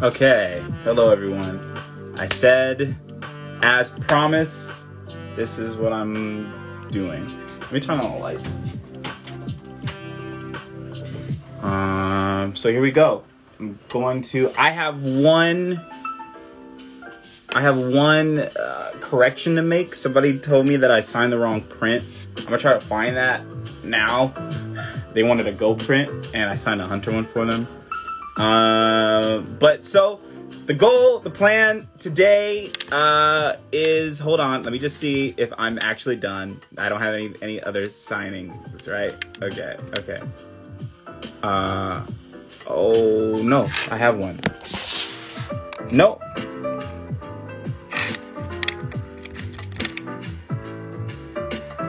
Okay, hello everyone. I said, as promised, this is what I'm doing. Let me turn on the lights. So here we go. I have one correction to make. Somebody told me that I signed the wrong print. I'm gonna try to find that now. They wanted a Go print, and I signed a Hunter one for them. But so the plan today is, hold on, let me just see if I'm actually done. I don't have any other signings, right? Okay. Oh no, I have one. Nope.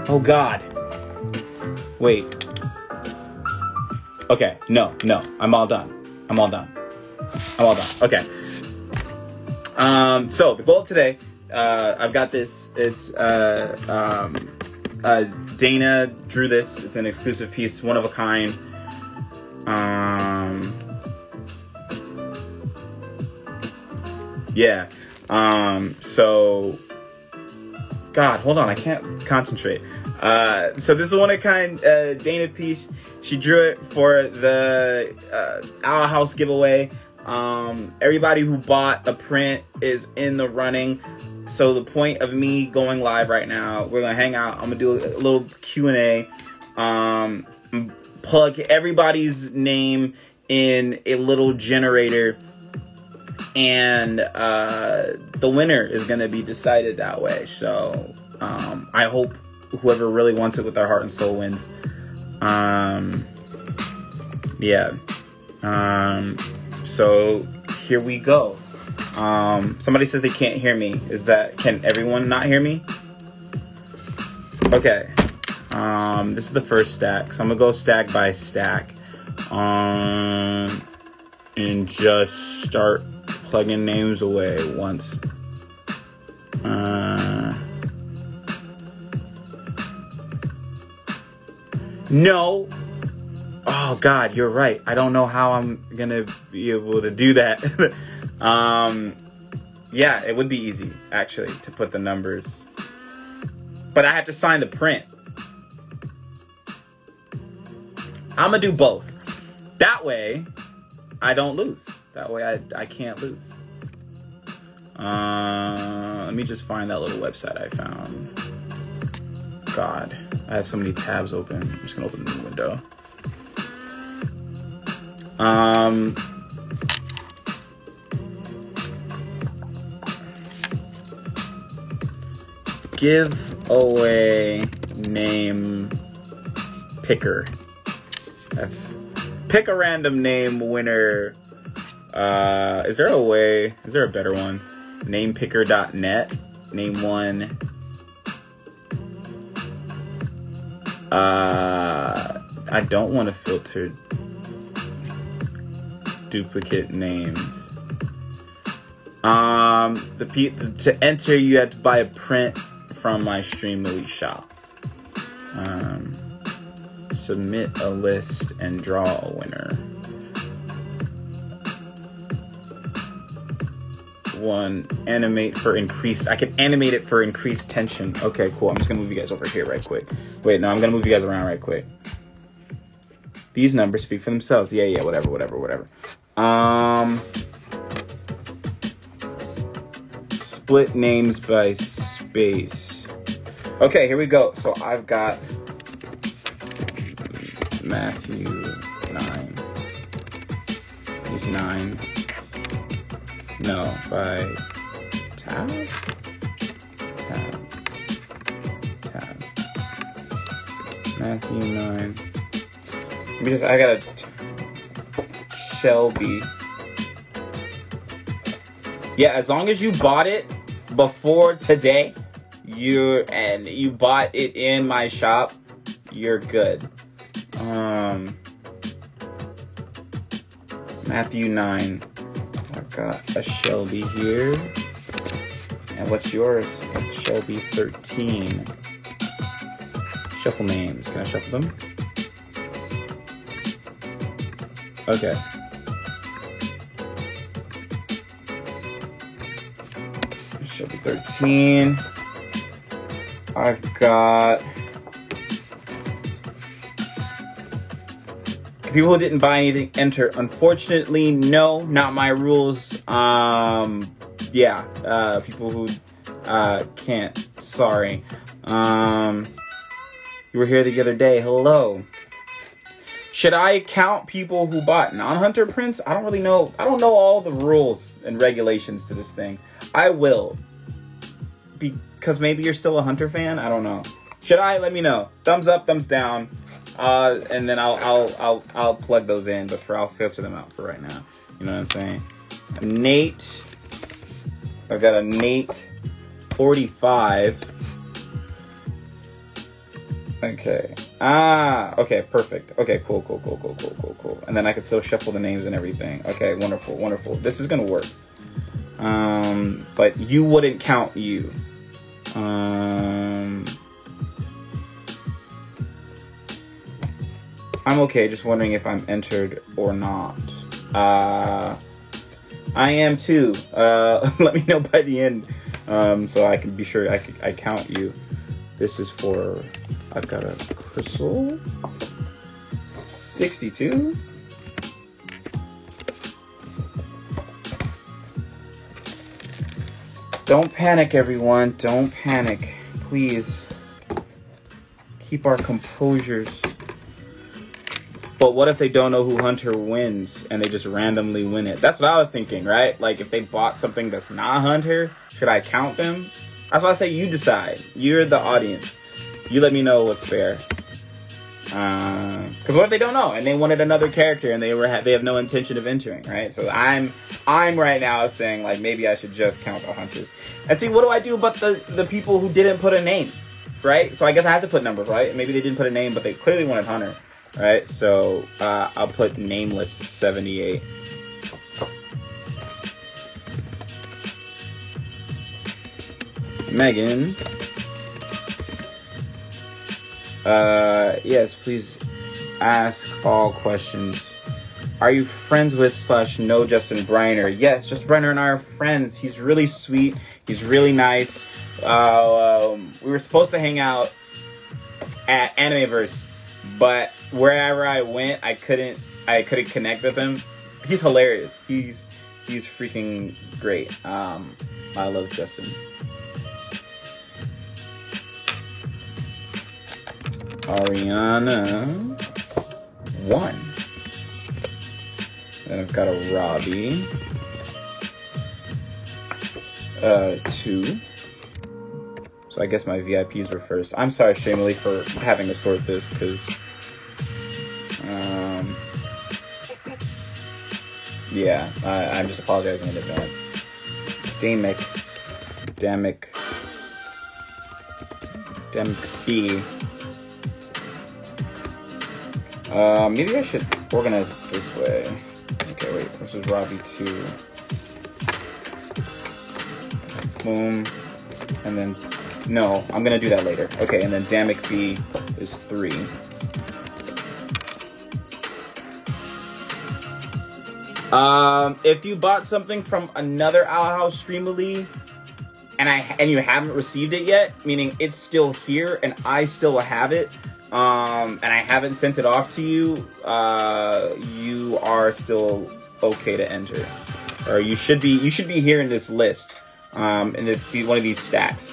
Oh God. Wait. Okay, no, I'm all done. Okay. So the goal of today, I've got this. It's Dana drew this. It's an exclusive piece, one of a kind. Yeah. So, God, hold on, I can't concentrate. So this is one of a kind Dana piece. She drew it for the Owl House giveaway. Everybody who bought a print is in the running. So the point of me going live right now, we're gonna hang out. I'm gonna do a little Q&A. Plug everybody's name in a little generator, and the winner is gonna be decided that way. So I hope whoever really wants it with their heart and soul wins. So here we go. Somebody says they can't hear me. Can everyone not hear me? Okay. This is the first stack. So I'm gonna go stack by stack. And just start plugging names away once. No. Oh God, you're right. I don't know how I'm gonna be able to do that. Yeah, it would be easy actually to put the numbers, but I have to sign the print. I'm gonna do both. That way, I don't lose. That way, I can't lose. Let me just find that little website I found. God, I have so many tabs open. I'm just gonna open the window. Giveaway name picker. Pick a random name winner. Is there a better one? Namepicker.net. Name one. I don't want to filter duplicate names. To enter, you have to buy a print from my Streamily shop. Submit a list and draw a winner. One, animate for increased. I can animate it for increased tension. Okay, cool. I'm just gonna move you guys over here right quick. Wait, no, I'm gonna move you guys around right quick. These numbers speak for themselves. Yeah, whatever. Split names by space. Okay, here we go. So I've got Matthew 9. He's 9. No, by tab. Matthew 9. Because I got a Shelby. Yeah, as long as you bought it before today, you bought it in my shop, you're good. Matthew 9. I've got a Shelby here. And what's yours? Shelby 13. Shuffle names. Can I shuffle them? Okay. Chapter 13. I've got people who didn't buy anything enter. Unfortunately, no, not my rules. Yeah, people who can't. Sorry. You were here the other day. Hello. Should I count people who bought non-hunter prints? I don't really know. I don't know all the rules and regulations to this thing. I will. Because maybe you're still a hunter fan? I don't know. Should I? Let me know. Thumbs up, thumbs down. And then I'll plug those in, but I'll filter them out for right now. You know what I'm saying? Nate. I've got a Nate 45. Okay. Okay, perfect. Okay, cool. And then I can still shuffle the names and everything. Okay, wonderful. This is gonna work. But you wouldn't count you. I'm okay, just wondering if I'm entered or not. I am too. Let me know by the end, so I can be sure I count you. This is for, I've got a crystal. 62. Don't panic, everyone. Don't panic. Please. Keep our composures. But what if they don't know who Hunter wins and they just randomly win it? That's what I was thinking, right? Like, if they bought something that's not Hunter, should I count them? That's why I say you decide. You're the audience. You let me know what's fair. Because what if they don't know and they wanted another character and they have no intention of entering, right? So I'm right now saying, like, maybe I should just count the hunters. And see, what do I do about the people who didn't put a name, right? So I guess I have to put numbers, right? Maybe they didn't put a name, but they clearly wanted Hunter, right? So I'll put nameless 78. Megan. Yes, please ask all questions. Are you friends with / know Justin Briner? Yes, Justin Briner and I are friends. He's really sweet. He's really nice. We were supposed to hang out at Animeverse, but wherever I went, I couldn't connect with him. He's hilarious. He's freaking great. I love Justin. Ariana 1. Then I've got a Robbie 2. So I guess my VIPs were first. I'm sorry, Streamily, for having to sort this because yeah, I'm just apologizing in advance. Damic B. Maybe I should organize it this way. Okay, wait, this is Robbie 2. Boom. And then, no, I'm gonna do that later. Okay, and then Damic B is 3. If you bought something from another Owl House Streamily and you haven't received it yet, meaning it's still here and I still have it, and I haven't sent it off to you, you are still okay to enter, or you should be here in this list, in this one of these stacks.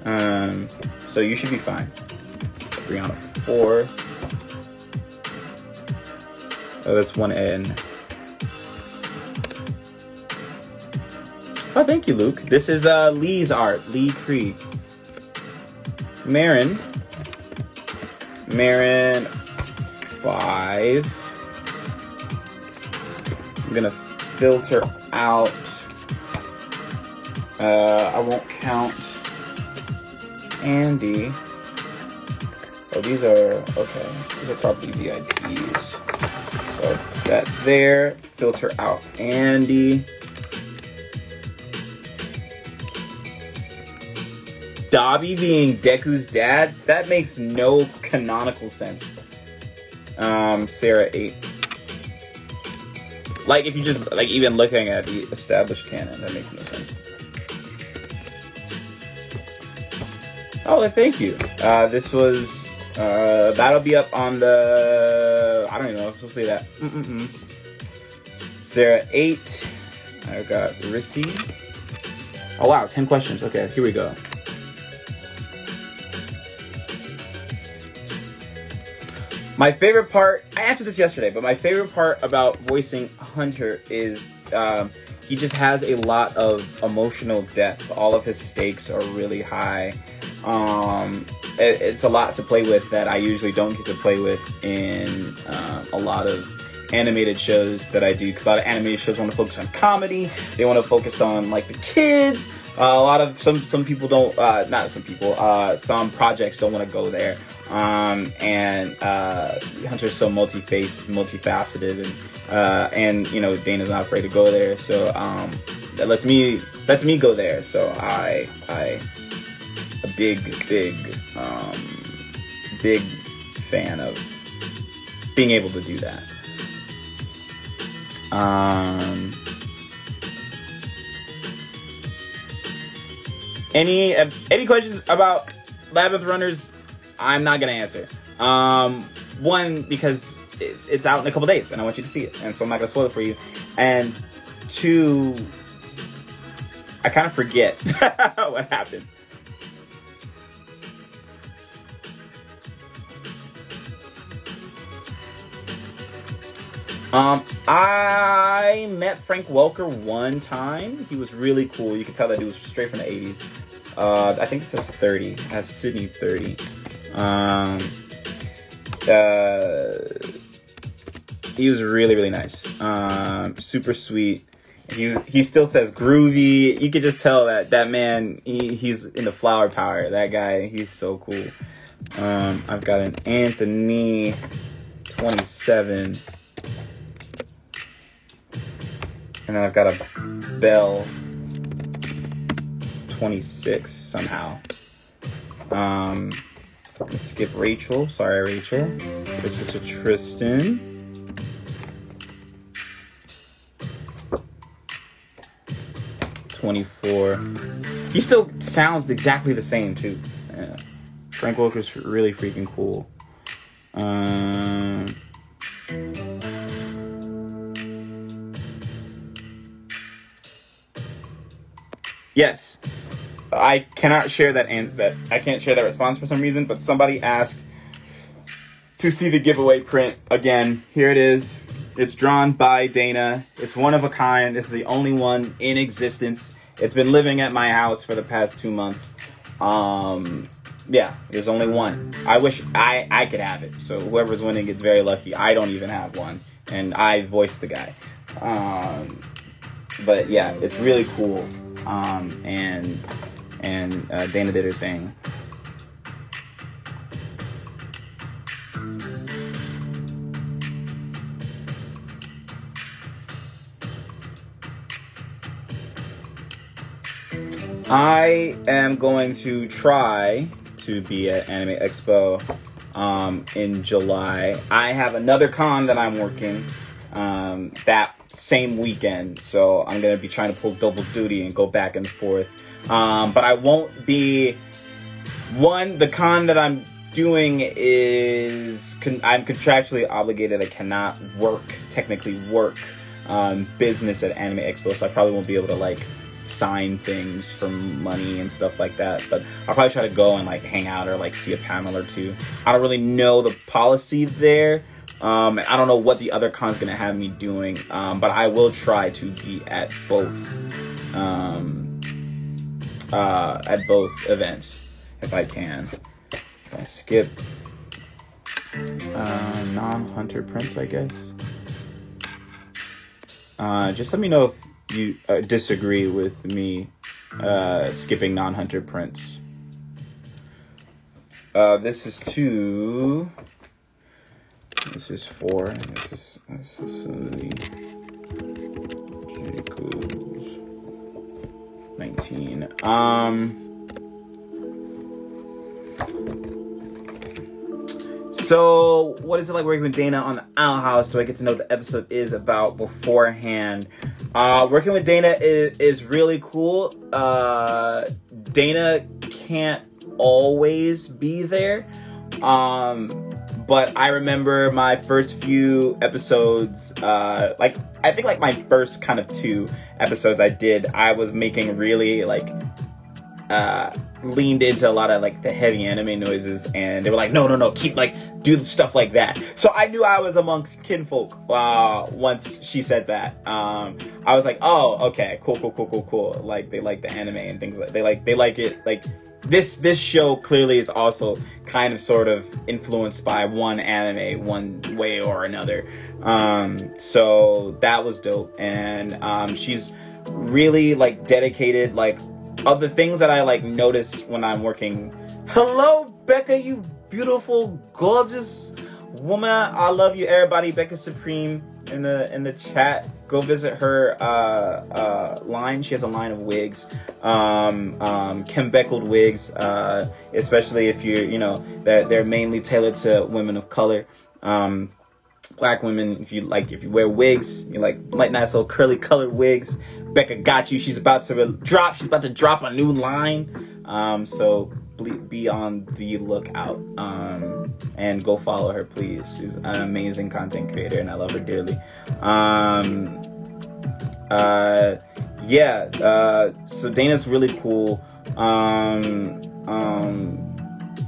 So you should be fine. Brianna 4. Oh, that's 1N. Oh, thank you, Luke. This is Lee's art, Lee Creek. Marin 5. I'm gonna filter out. I won't count Andy. Oh, these are okay. These are probably VIPs. So that there. Filter out Andy. Dobby being Deku's dad, that makes no canonical sense. Sarah 8. Like, if you just, like, even looking at the established canon, that makes no sense. Oh, thank you. This was, that'll be up on the, I don't even know if we'll say that. Sarah 8. I got Rissy. Oh wow, 10 questions. Okay, here we go. My favorite part, I answered this yesterday, but my favorite part about voicing Hunter is he just has a lot of emotional depth. All of his stakes are really high. It's a lot to play with that I usually don't get to play with in a lot of animated shows that I do, because a lot of animated shows want to focus on comedy. They want to focus on like the kids. A lot of some people don't, not some people, some projects don't want to go there. And Hunter's so multifaceted, and you know, Dana's not afraid to go there, so that lets me go there. So I a big fan of being able to do that. Any questions about Labyrinth Runners? I'm not gonna answer. One, because it's out in a couple days and I want you to see it, and so I'm not gonna spoil it for you. And two, I kind of forget what happened. I met Frank Welker one time. He was really cool. You can tell that he was straight from the 80s. I think it says 30. I have Sydney 30. He was really, really nice. Super sweet. He still says groovy. You could just tell that man, he's into flower power. That guy, he's so cool. I've got an Anthony 27. And then I've got a Bell 26 somehow. I'm gonna skip Rachel. Sorry, Rachel. This is to Tristan. $24. He still sounds exactly the same too. Yeah. Frank Welker's really freaking cool. Yes, I cannot share that I can't share that response for some reason, but somebody asked to see the giveaway print again. Here it is. It's drawn by Dana. It's one of a kind. This is the only one in existence. It's been living at my house for the past 2 months. Yeah, there's only one. I wish I could have it. So whoever's winning gets very lucky. I don't even have one, and I voiced the guy. But yeah, it's really cool. And Dana did her thing. I am going to try to be at Anime Expo in July. I have another con that I'm working that same weekend, so I'm going to be trying to pull double duty and go back and forth. But I won't be... the con that I'm doing is... I'm contractually obligated. I cannot technically work business at Anime Expo, so I probably won't be able to, like, sign things for money and stuff like that. But I'll probably try to go and, like, hang out or, like, see a panel or two. I don't really know the policy there. I don't know what the other con's gonna have me doing, but I will try to be at both events if I can. If I skip non-Hunter prints, I guess. Just let me know if you disagree with me skipping non-Hunter prints. This is 2. This is 4. This is 19. So, what is it like working with Dana on the Owl House? Do I get to know what the episode is about beforehand? Working with Dana is really cool. Dana can't always be there. But I remember my first few episodes, like, I think like my first kind of 2 episodes I was making really, like, leaned into a lot of, like, the heavy anime noises, and they were like, no, keep, like, do stuff like that. So I knew I was amongst kinfolk, once she said that. I was like, oh, okay, cool. Like, they like the anime and things like, they like it, like, this show clearly is also kind of sort of influenced by one anime one way or another. So that was dope. And she's really, like, dedicated, like, of the things that I, like, notice when I'm working. Hello, Becca, you beautiful, gorgeous woman. I love you, everybody. Becca Supreme in the chat. Go visit her line. She has a line of wigs, chembeckled wigs, especially if you know, they're mainly tailored to women of color. Black women, if you wear wigs, you like nice little curly colored wigs, Becca got you. She's about to drop a new line. So be on the lookout. And go follow her, please. She's an amazing content creator, and I love her dearly. So Dana's really cool.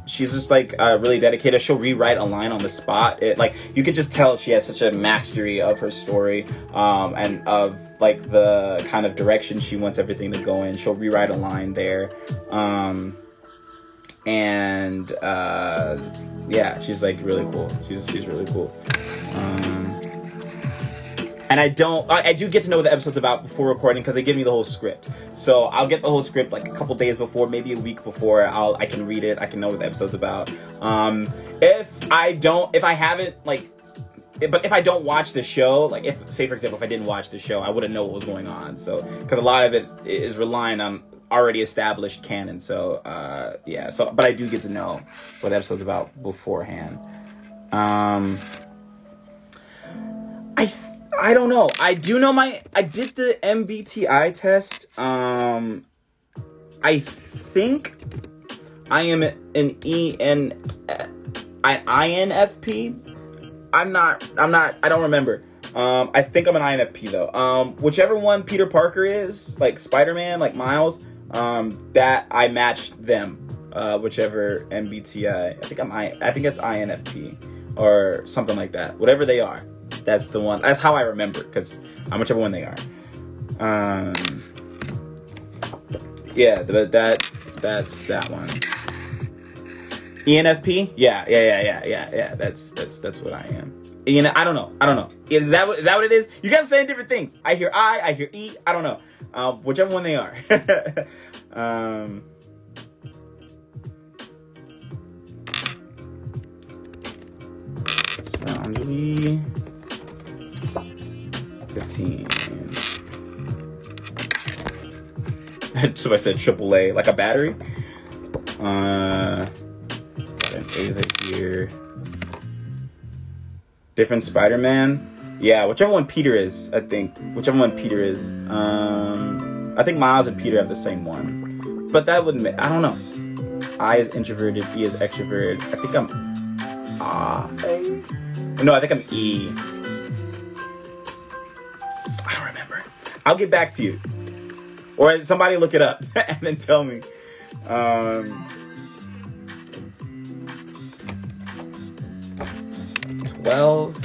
She's just, like, really dedicated. She'll rewrite a line on the spot. Like, you could just tell she has such a mastery of her story, and of, like, the kind of direction she wants everything to go in. She'll rewrite a line there. Yeah, she's, like, really cool. She's really cool. And I do get to know what the episode's about before recording, because they give me the whole script. So I'll get the whole script, like, a couple days before, maybe a week before. I can read it. I can know what the episode's about. If I don't watch the show, like, say for example, if I didn't watch the show, I wouldn't know what was going on. So, because a lot of it is relying on already established canon. So, but I do get to know what the episode's about beforehand. I don't know. I do know I did the MBTI test. I think I am an INFP. I don't remember. I think I'm an INFP though. Whichever one Peter Parker is, like Spider-Man, like Miles, that I matched them. Whichever MBTI. I think it's INFP or something like that. Whatever they are. That's the one. That's how I remember, because I'm whichever one they are. Yeah, that's that one. ENFP? Yeah. That's what I am. I don't know. Is that what it is? You guys are saying different things. I hear E. I don't know. Whichever one they are. Strongly 15. So I said AAA, like a battery. Got an A here. Different Spider-Man. Yeah, whichever one Peter is, I think. Whichever one Peter is. I think Miles and Peter have the same one. But that wouldn't make, I don't know. I is introverted, E is extroverted. I think I'm No, I think I'm E. I don't remember. I'll get back to you. Or somebody look it up and then tell me. 12.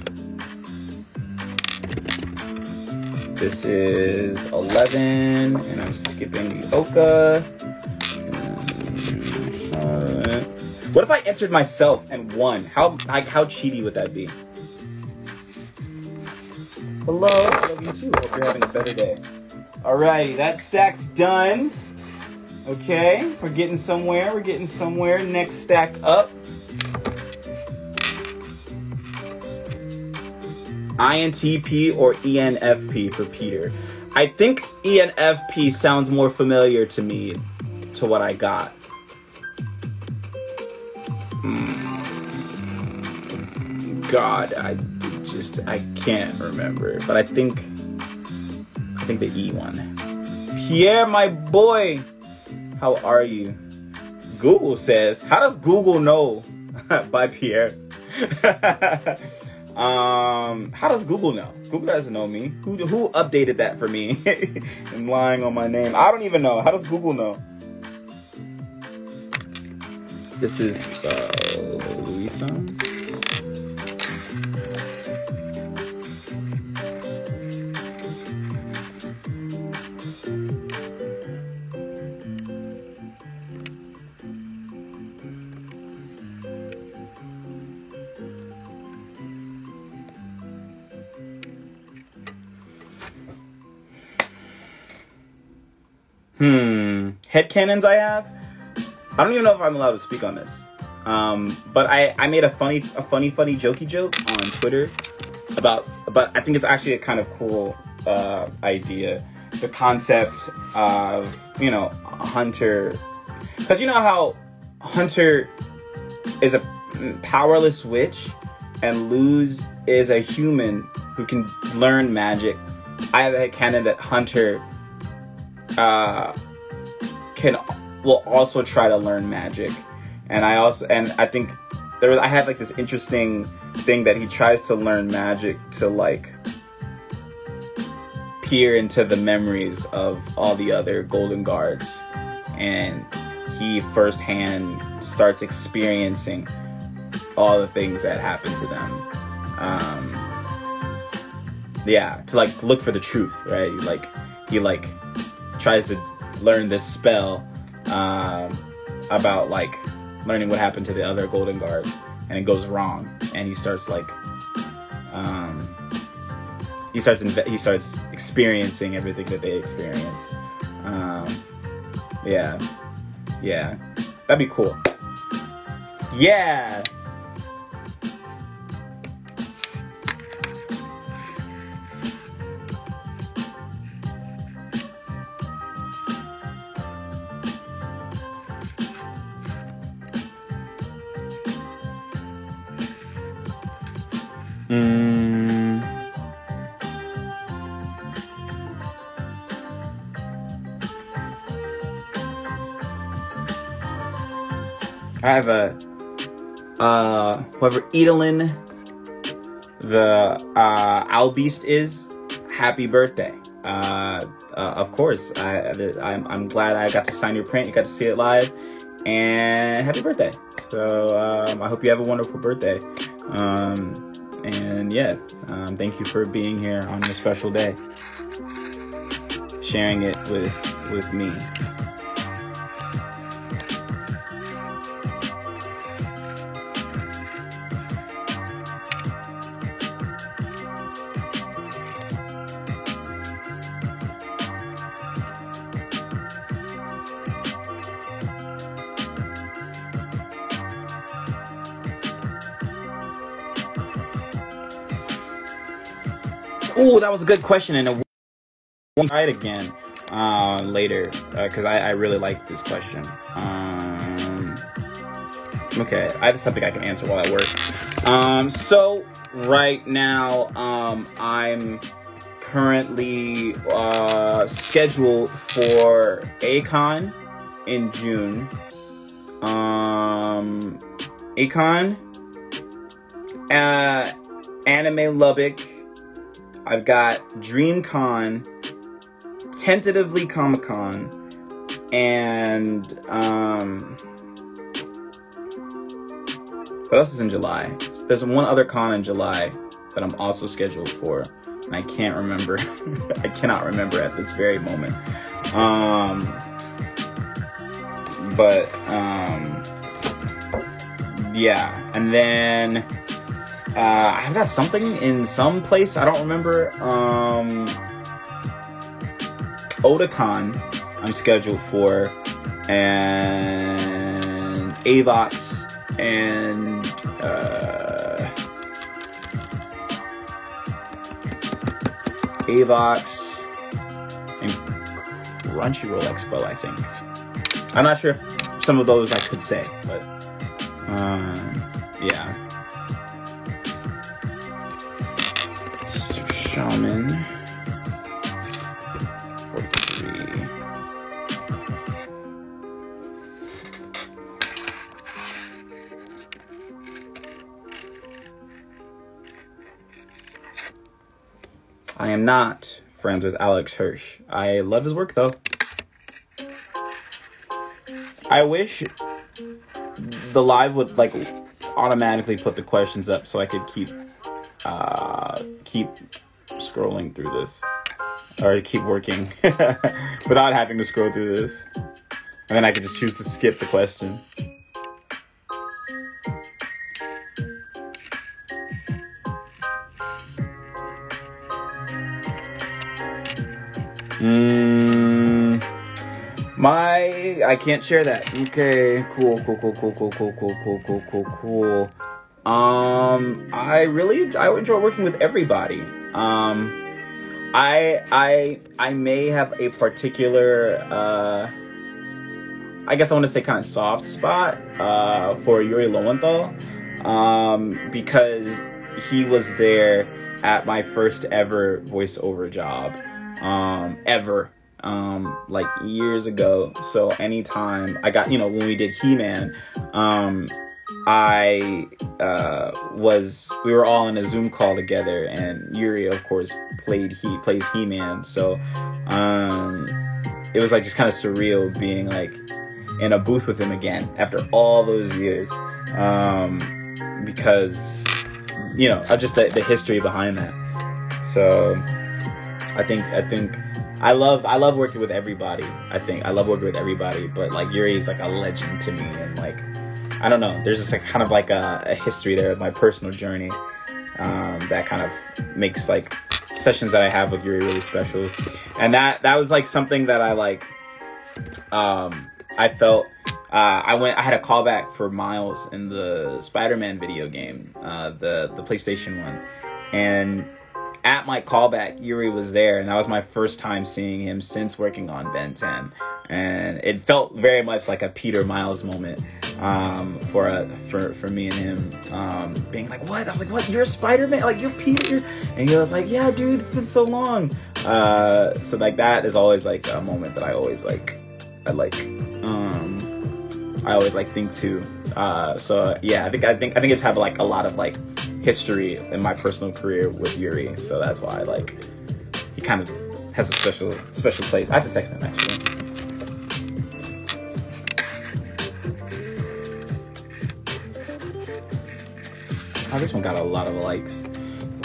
This is 11, and I'm skipping the Oka. What if I entered myself and won? How cheaty would that be? Hello, I love you too. Hope you're having a better day. Alright, that stack's done. Okay, we're getting somewhere. Next stack up. INTP or ENFP for Peter. I think ENFP sounds more familiar to me, to what I got. God, I can't remember, but I think the E one. Pierre, my boy, how are you? Google says, "How does Google know?" by Pierre. How does Google know? Google doesn't know me. Who updated that for me and lying on my name? I don't even know. How does Google know? This is Louisa. Headcanons I have? I don't even know if I'm allowed to speak on this. But I made a funny jokey joke on Twitter about I think it's actually a kind of cool idea. The concept of, you know, Hunter, because you know how Hunter is a powerless witch and Luz is a human who can learn magic. I have a headcanon that Hunter will also try to learn magic, and I think I had like this interesting thing that he tries to learn magic to like peer into the memories of all the other Golden Guards, and he firsthand starts experiencing all the things that happen to them. To like look for the truth, right? He tries to learn this spell about like learning what happened to the other Golden Guards, and it goes wrong, and he starts like he starts experiencing everything that they experienced. Yeah, that'd be cool. Yeah. I have whoever Edelin the Owl Beast is, happy birthday. Of course, I'm glad I got to sign your print. You got to see it live, and happy birthday. So I hope you have a wonderful birthday. And yeah, thank you for being here on your special day, sharing it with me. Ooh, that was a good question, and we'll try it again later, because I really like this question. Okay, I have something I can answer while I work. So right now, I'm currently scheduled for A-Kon in June. A-Kon, Anime Lubbock. I've got DreamCon, tentatively Comic-Con, and what else is in July? There's one other con in July that I'm also scheduled for, and I can't remember. I cannot remember at this very moment. Yeah, and then I've got something in some place, I don't remember. Otakon I'm scheduled for, and Avox, and Crunchyroll Expo, I think. I'm not sure if some of those I could say, but yeah. Shaman 43. I am not friends with Alex Hirsch. I love his work, though. I wish the live would, like, automatically put the questions up so I could keep scrolling through this. Or keep working without having to scroll through this. And then I could just choose to skip the question. I can't share that. Okay, cool. I enjoy working with everybody. I may have a particular, I guess I want to say kind of soft spot, for Yuri Lowenthal, because he was there at my first ever voiceover job, ever. Like years ago. So anytime I got, when we did He-Man, we were all in a Zoom call together, and Yuri, of course, plays He-Man. So, it was like just kind of surreal being like in a booth with him again after all those years. Because, just the history behind that. So I think I love working with everybody. I love working with everybody, but like Yuri is like a legend to me, and like I don't know, there's just like kind of like a history there of my personal journey, that kind of makes like sessions that I have with Yuri really special. And that was like something that I like, I felt, I had a callback for Miles in the Spider-Man video game, the PlayStation one, and at my callback, Yuri was there, and that was my first time seeing him since working on Ben 10. And it felt very much like a Peter Miles moment, for me and him, being like, what? I was like, what? You're Spider-Man? Like, you're Peter? And he was like, yeah, dude, it's been so long. So like that is always like a moment that I always like, I always like think to. So yeah, I think it's have like a lot of like history in my personal career with Yuri, so that's why like he kind of has a special place. I have to text him actually. Oh, this one got a lot of likes.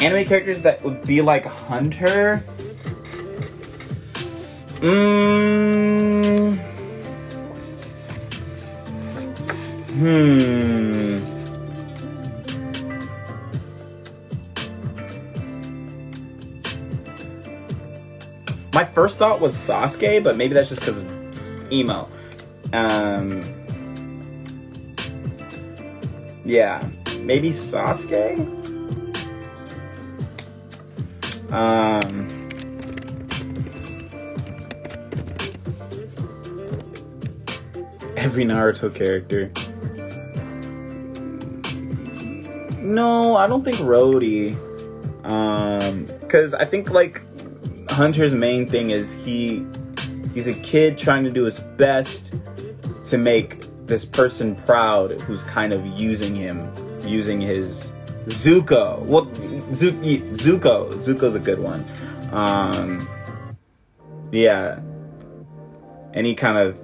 Anime characters that would be like Hunter. My first thought was Sasuke, but maybe that's just because of emo. Yeah, maybe Sasuke? Every Naruto character. No, I don't think Rhodey. Because I think like Hunter's main thing is he's a kid trying to do his best to make this person proud who's kind of using his Zuko. Well, Zuko's a good one. Yeah. Any kind of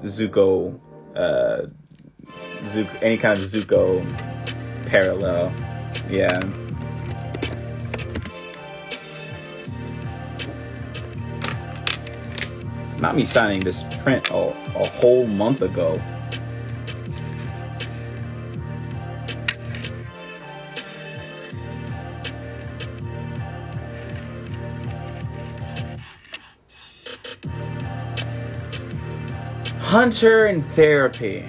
Zuko, any kind of Zuko parallel. Yeah. Not me signing this print a whole month ago. Hunter in therapy.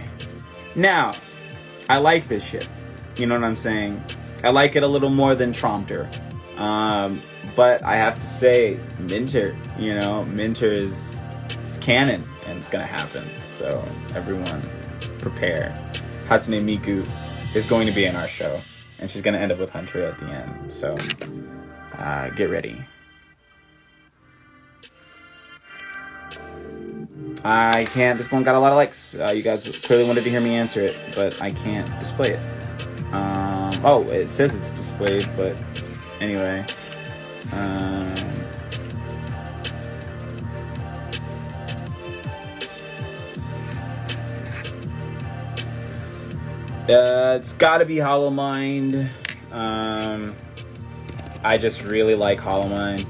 Now, I like this shit. You know what I'm saying? I like it a little more than Trompter. But I have to say, Minter, Minter is canon and it's gonna happen. So everyone prepare. Hatsune Miku is going to be in our show, and she's gonna end up with Hunter at the end. So get ready. I can't. This one got a lot of likes. You guys clearly wanted to hear me answer it, but I can't display it. Oh, it says it's displayed, but anyway. It's gotta be Hollow Mind. I just really like Hollow Mind.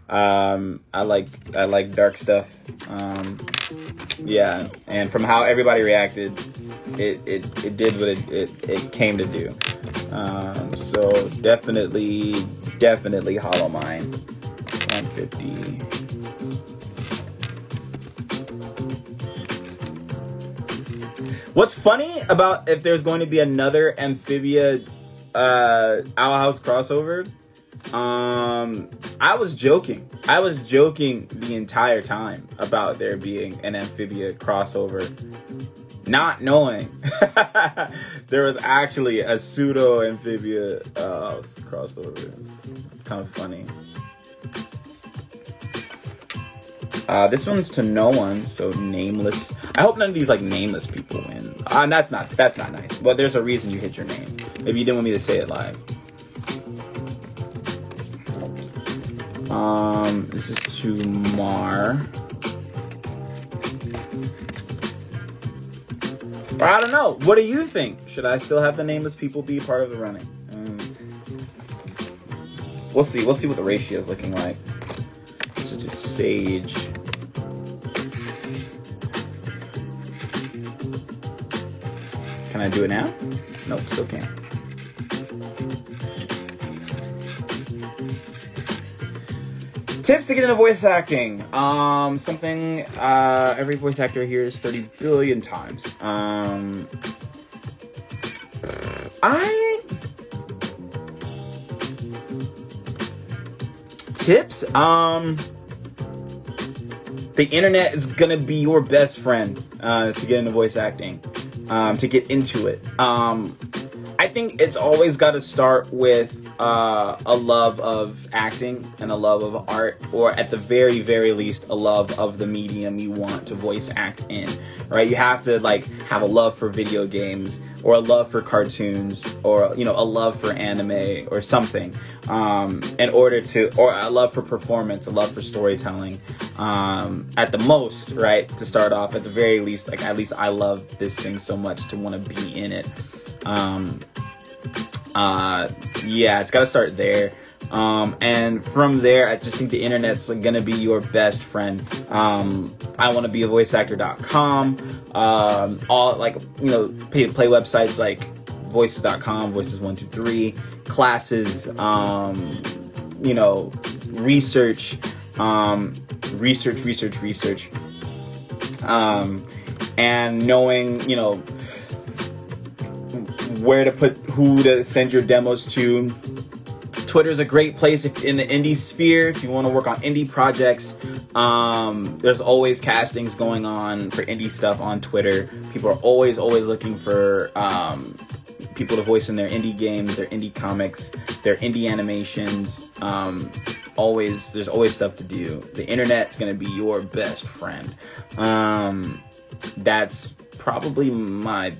I like dark stuff. Yeah, and from how everybody reacted, it did what it came to do. So definitely Hollow Mind. 150. What's funny about if there's going to be another Amphibia Owl House crossover, I was joking the entire time about there being an Amphibia crossover, not knowing there was actually a pseudo Amphibia crossover. It's kind of funny. This one's to no one, so nameless. I hope none of these like nameless people win. That's not nice. But there's a reason you hit your name. Maybe you didn't want me to say it live. This is to Mar. Or I don't know. What do you think? Should I still have the nameless people be part of the running? We'll see. We'll see what the ratio is looking like. This is to Sage. Can I do it now? Nope, still can't. Tips to get into voice acting. Something every voice actor hears 30 billion times. Tips? The internet is gonna be your best friend to get into voice acting, to get into it. I think it's always got to start with a love of acting and a love of art, or at the very, very least, a love of the medium you want to voice act in, right? You have to like have a love for video games, or a love for cartoons, or, you know, a love for anime or something, in order to, or a love for performance, a love for storytelling, at the most, right? To start off, at the very least, like, at least I love this thing so much to want to be in it. Yeah, it's got to start there. And from there, I just think the internet's gonna be your best friend. I want to be a voiceactor.com, all, like, you know, pay to play websites like voices.com, voices123, classes, you know, research, and knowing, you know, where to put, who to send your demos to. Twitter is a great place if in the indie sphere, if you want to work on indie projects. There's always castings going on for indie stuff on Twitter. People are always looking for people to voice in their indie games, their indie comics, their indie animations. There's always stuff to do. The internet's gonna be your best friend. That's probably my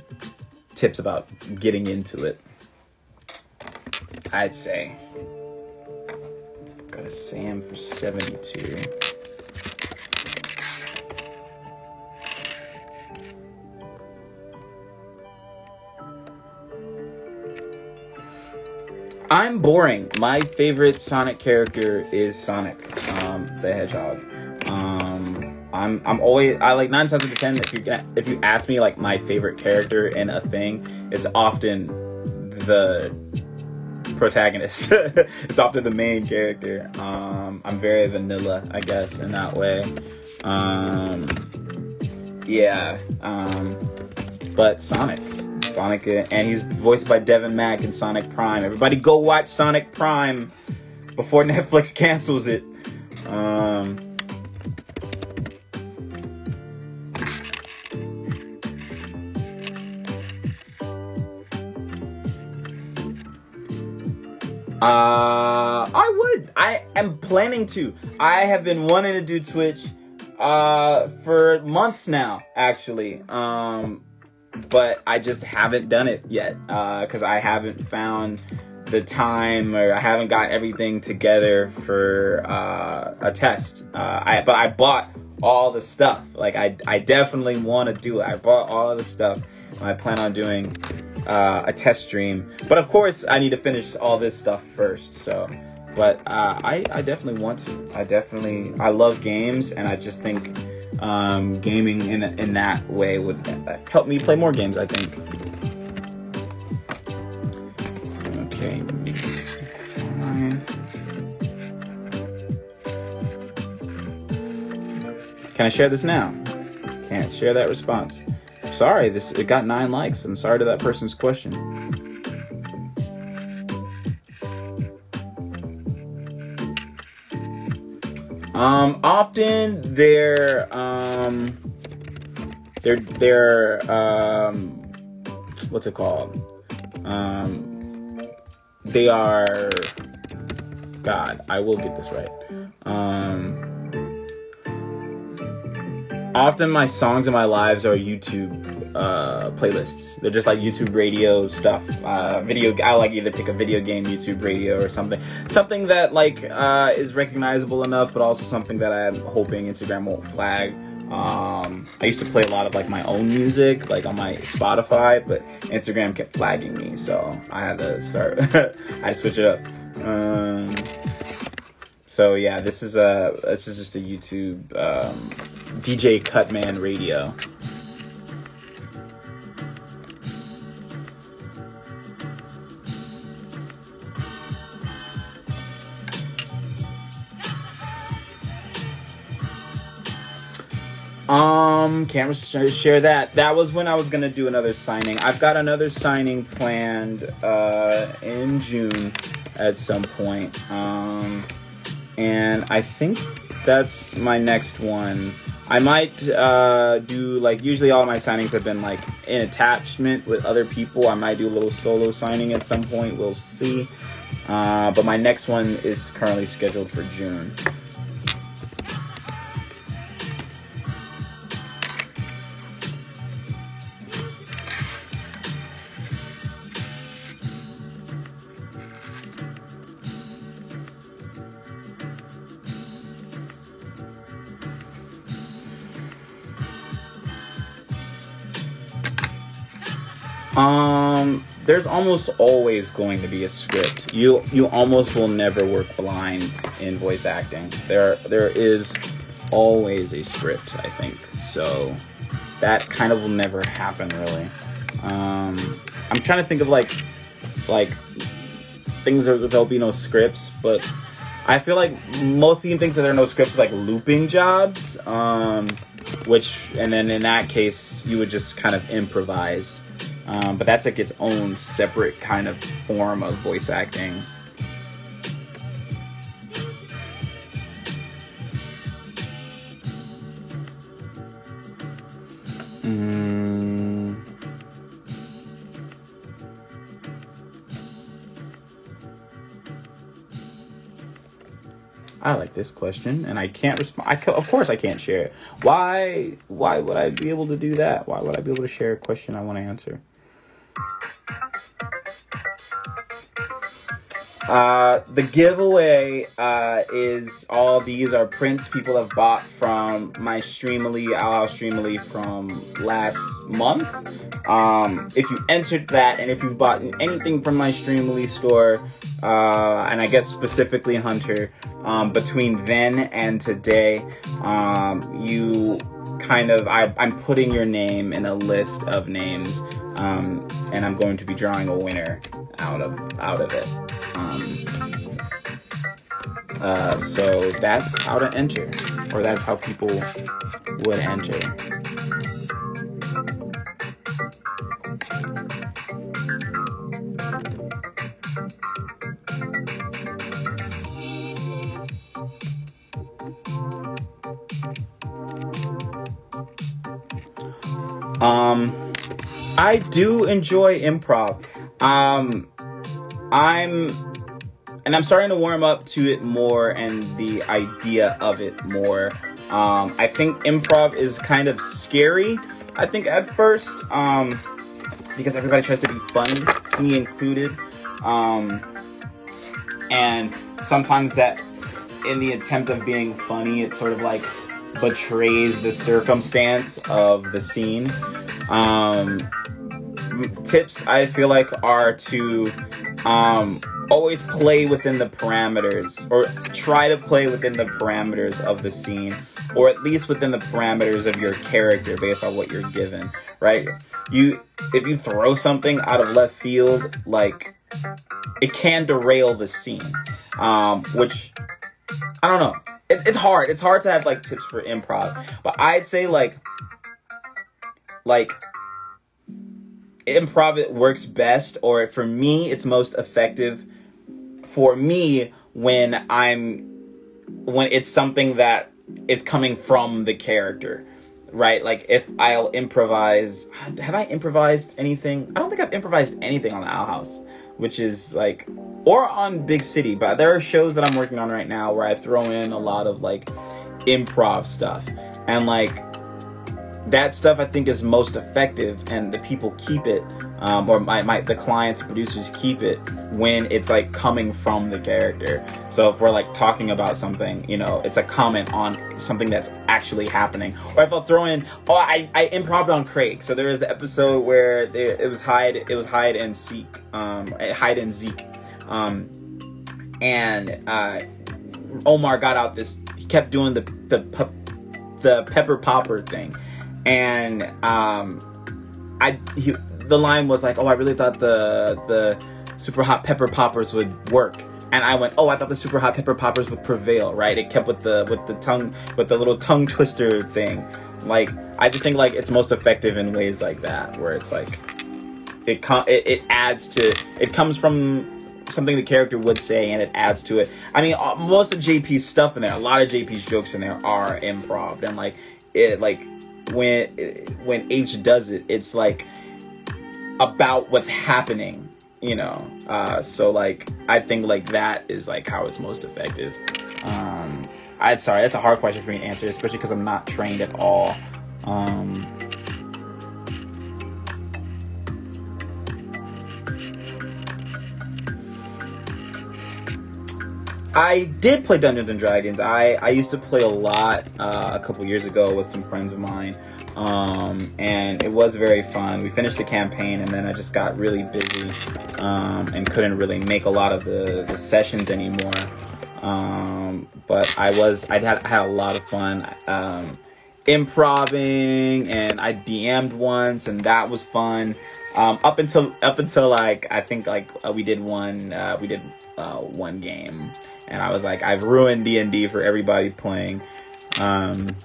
tips about getting into it, I'd say. Got a Sam for 72. I'm boring. My favorite Sonic character is Sonic, the Hedgehog. I'm always, I like 9 times out of 10, if you ask me like my favorite character in a thing, it's often the protagonist. It's often the main character. I'm very vanilla, I guess, in that way. Yeah. But Sonic, and he's voiced by Devin Mack in Sonic Prime. Everybody go watch Sonic Prime before Netflix cancels it. I am planning to. I have been wanting to do Twitch for months now, actually. But I just haven't done it yet, because I haven't found the time, or I haven't got everything together for a test. But I bought all the stuff. Like I definitely want to do it. I bought all of the stuff. I plan on doing a test stream, but of course I need to finish all this stuff first. So, but I definitely want to. I love games, and I just think gaming in that way would help me play more games, I think. Okay, 65. Can I share this now? Can't share that response. Sorry, it got 9 likes. I'm sorry to that person's question. Often they're what's it called? They are, God, I will get this right. Often my songs in my lives are YouTube playlists. They're just like YouTube radio stuff. I like either pick a video game YouTube radio or something that like is recognizable enough, but also something that I'm hoping Instagram won't flag. I used to play a lot of like my own music, like on my Spotify, but Instagram kept flagging me, so I had to start. I had to switch it up. So yeah, this is just a YouTube DJ Cutman radio. Can't share that. That was when I was gonna do another signing. I've got another signing planned in June at some point. And I think that's my next one. I might do, like, usually all my signings have been like in attachment with other people. I might do a little solo signing at some point. We'll see. But my next one is currently scheduled for June. There's almost always going to be a script. You almost will never work blind in voice acting. There is always a script, I think. So that kind of will never happen, really. I'm trying to think of like things that there'll be no scripts, but I feel like most of the things that there are no scripts is like looping jobs, which, and then in that case you would just kind of improvise. But that's like its own separate kind of form of voice acting. I like this question, and I can't respond. Of course I can't share it. Why would I be able to do that? Why would I be able to share a question I want to answer? The giveaway is all these are prints people have bought from my Streamily, Streamily from last month. If you entered that, and if you've bought anything from my Streamily store, and I guess specifically Hunter, between then and today, you kind of, I'm putting your name in a list of names, and I'm going to be drawing a winner out of it. So that's how to enter, or that's how people would enter. I do enjoy improv. I'm starting to warm up to it more and the idea of it more. I think improv is kind of scary, I think, at first, because everybody tries to be funny, me included. And sometimes that, in the attempt of being funny, it sort of like betrays the circumstance of the scene. Tips I feel like are to always play within the parameters, or try to play within the parameters of the scene, or at least within the parameters of your character based on what you're given, right? If you throw something out of left field, like, it can derail the scene, which, I don't know. It's hard. It's hard to have like tips for improv, but I'd say like improv, it works best, or for me, it's most effective for me when it's something that is coming from the character, right? Like, if I'll improvise, have I improvised anything? I don't think I've improvised anything on the Owl House, which is like, or on Big City, but there are shows that I'm working on right now where I throw in a lot of like improv stuff, and like that stuff I think is most effective, and the people keep it, or the clients, producers keep it when it's like coming from the character. So if we're like talking about something, you know, it's a comment on something that's actually happening. Or if I'll throw in, I improv'd on Craig. So there was the episode where it was hide and seek, hide and Zeke, and Omar got out this. He kept doing the pepper popper thing. And the line was like, "Oh, I really thought the super hot pepper poppers would work." And I went, "Oh, I thought the super hot pepper poppers would prevail." Right? It kept with the little tongue twister thing. Like, I just think like it's most effective in ways like that, where it's like it adds to, it comes from something the character would say, and it adds to it. I mean, most of JP's stuff in there, a lot of JP's jokes in there are improv, and like it like. When H does it, it's like about what's happening, you know. So like I think like that is like how it's most effective. Sorry, that's a hard question for me to answer, especially because I'm not trained at all. I did play Dungeons and Dragons. I used to play a lot a couple years ago with some friends of mine, and it was very fun. We finished the campaign, and then I just got really busy and couldn't really make a lot of the sessions anymore. But I had a lot of fun improving, and I DM'd once, and that was fun. Up until like I think like we did one game. And I was like, I've ruined D&D for everybody playing. But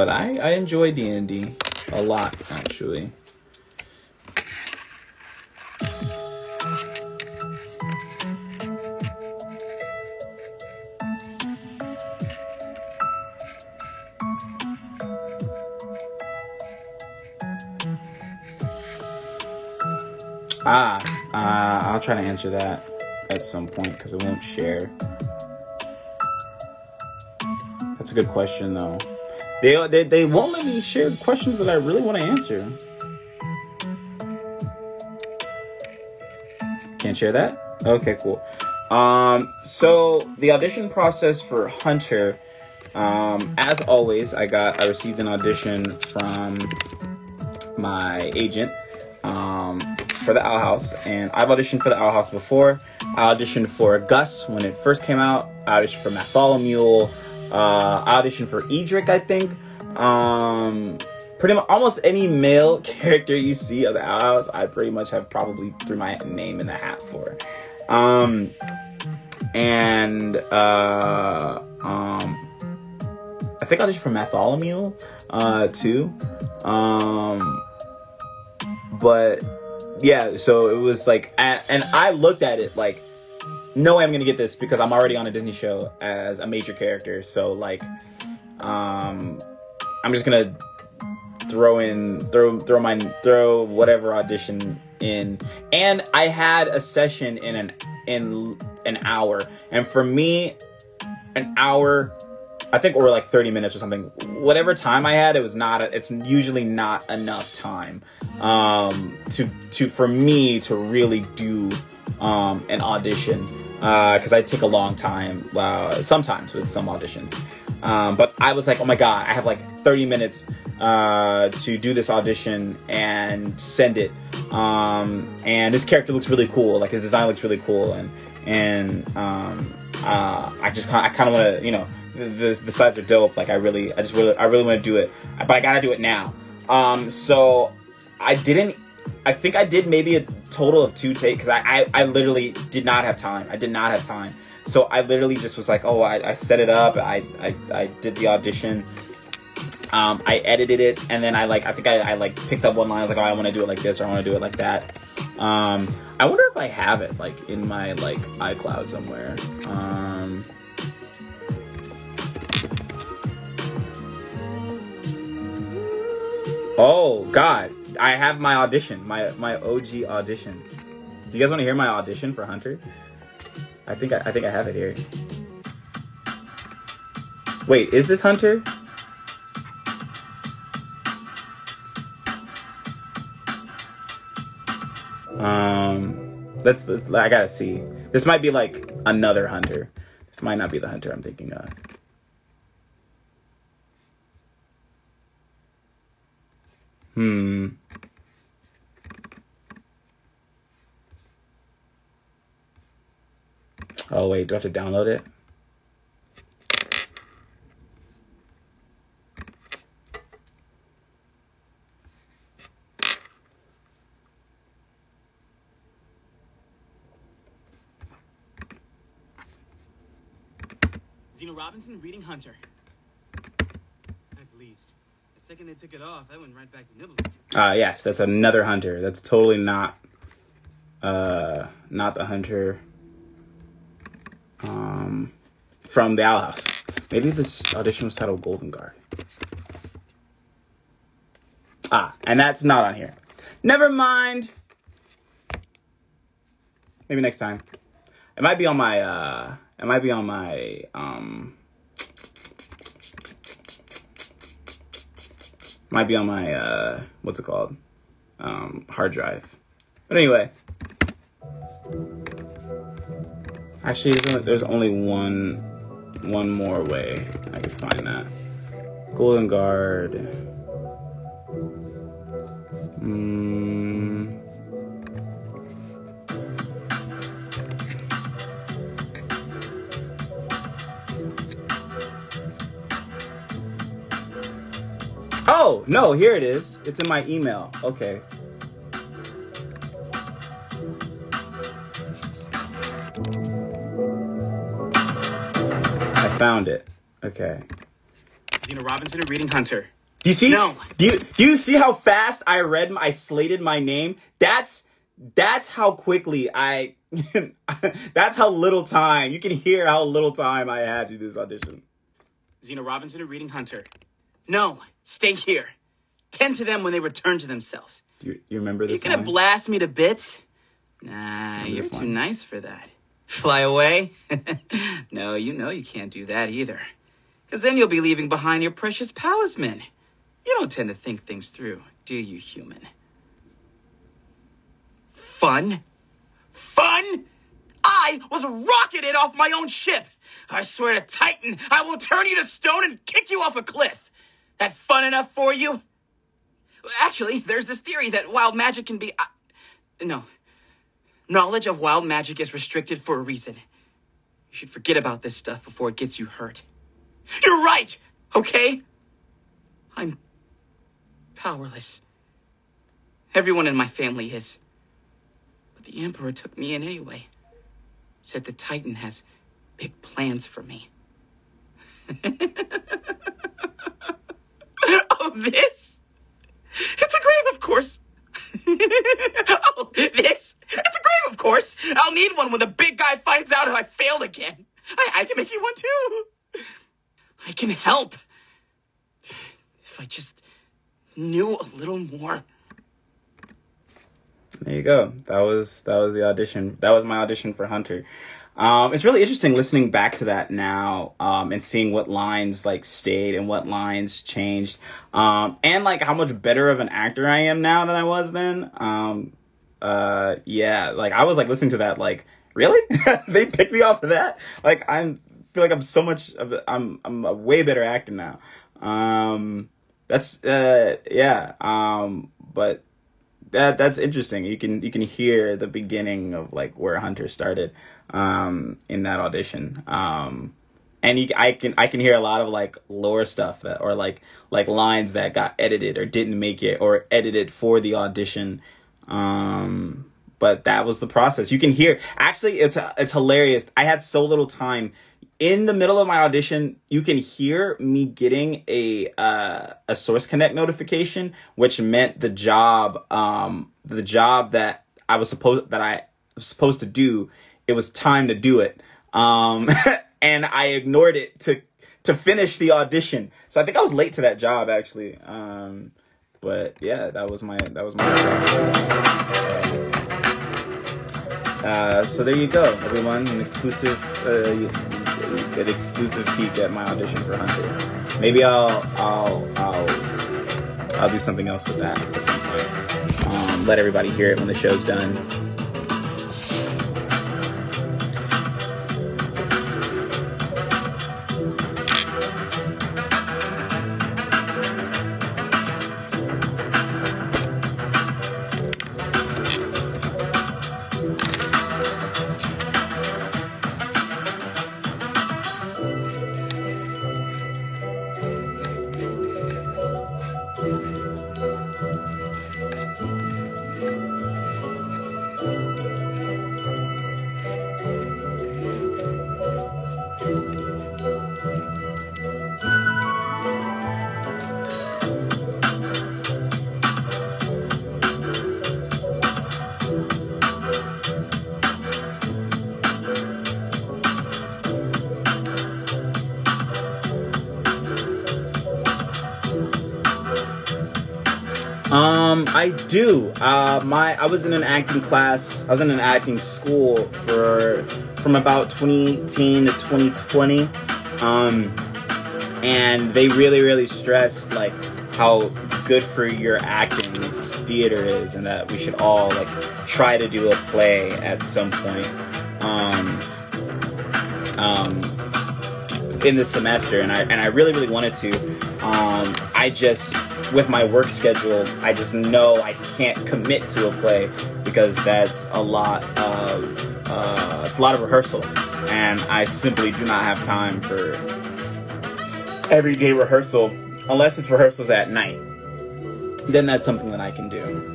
I enjoy D&D a lot, actually. I'll try to answer that at some point because it won't share. That's a good question, though. They won't let me share questions that I really want to answer. Can't share that? Okay, cool. So the audition process for Hunter, as always, I received an audition from my agent for the Owl House, and I've auditioned for the Owl House before. I auditioned for Gus when it first came out. I auditioned for Bartholomew. I auditioned for Edric, I think. Pretty much almost any male character you see of the Owl House, I pretty much have probably threw my name in the hat for. I think I auditioned for Bartholomew too. But yeah, so it was like, and I looked at it like, no way I'm gonna get this because I'm already on a Disney show as a major character. So like, I'm just gonna throw whatever audition in. And I had a session in an hour, and for me, an hour, I think, or like 30 minutes or something. Whatever time I had, it's usually not enough time for me to really do an audition, because I take a long time, sometimes with some auditions. But I was like, oh my God, I have like 30 minutes to do this audition and send it. And this character looks really cool. Like his design looks really cool. And I kind of want to, you know, the sides are dope. Like I really want to do it, but I gotta do it now. So I think I did maybe a total of 2 takes, because I literally did not have time. I did not have time. So I literally just was like, oh, I set it up. I did the audition. I edited it, and then I picked up one line. I was like, oh, I want to do it like this, or I want to do it like that. I wonder if I have it like in my like iCloud somewhere. Oh God, I have my audition, my OG audition. Do you guys want to hear my audition for Hunter? I think I have it here. Wait, is this Hunter? I gotta see. This might be like another Hunter. This might not be the Hunter I'm thinking of. Oh wait, do I have to download it? Zeno Robinson reading Hunter. At least. The second they took it off, I went right back to nibbling. Yes, that's another Hunter. That's totally not the Hunter from the Owl House. Maybe this audition was titled Golden Guard. And that's not on here. Never mind. Maybe next time. It might be on my what's it called? Hard drive. But anyway. Actually, there's only one more way I could find that. Golden Guard. Oh, no, here it is. It's in my email. Okay. I found it. Okay. Zeno Robinson reading Hunter. Do you see? No. Do you see how fast I slated my name? That's how quickly that's how little time. You can hear how little time I had to do this audition. Zeno Robinson reading Hunter. No, stay here. Tend to them when they return to themselves. You remember this? You're gonna blast me to bits? Nah, you're too nice for that. Fly away? No, you know you can't do that either. Because then you'll be leaving behind your precious palisman. You don't tend to think things through, do you, human? Fun? Fun? I was rocketed off my own ship. I swear to Titan, I will turn you to stone and kick you off a cliff. That fun enough for you? Actually, there's this theory that wild magic can be... No. Knowledge of wild magic is restricted for a reason. You should forget about this stuff before it gets you hurt. You're right, okay? I'm powerless. Everyone in my family is. But the Emperor took me in anyway. Said the Titan has big plans for me. Oh, this? It's a grave, of course. Oh, this? It's a grave, of course. I'll need one when the big guy finds out if I failed again. I can make you one, too. I can help. If I just knew a little more. There you go. That was the audition. That was my audition for Hunter. It's really interesting listening back to that now, and seeing what lines like stayed and what lines changed, and like how much better of an actor I am now than I was then. yeah, like I was like listening to that, like, really? They picked me off of that? Like, feel like I'm so much of I'm a way better actor now. That's yeah. But that's interesting. You can hear the beginning of like where Hunter started in that audition. And I can hear a lot of like lower stuff that, or like lines that got edited or didn't make it, or edited for the audition. But that was the process. You can hear, actually, it's hilarious. I had so little time. In the middle of my audition, you can hear me getting a Source Connect notification, which meant the job that I was supposed to do, it was time to do it. And I ignored it to finish the audition. So I think I was late to that job, actually. But yeah, that was my job. So there you go, everyone. An exclusive peek at my audition for Hunter. Maybe I'll do something else with that at some point. Let everybody hear it when the show's done. I do. I was in an acting class. I was in an acting school from about 2018 to 2020. And they really, really stressed like how good for your acting theater is, and that we should all like try to do a play at some point in the semester. And I really, really wanted to. I just, with my work schedule, I just know I can't commit to a play because that's a lot of rehearsal, and I simply do not have time for everyday rehearsal unless it's rehearsals at night. Then that's something that I can do.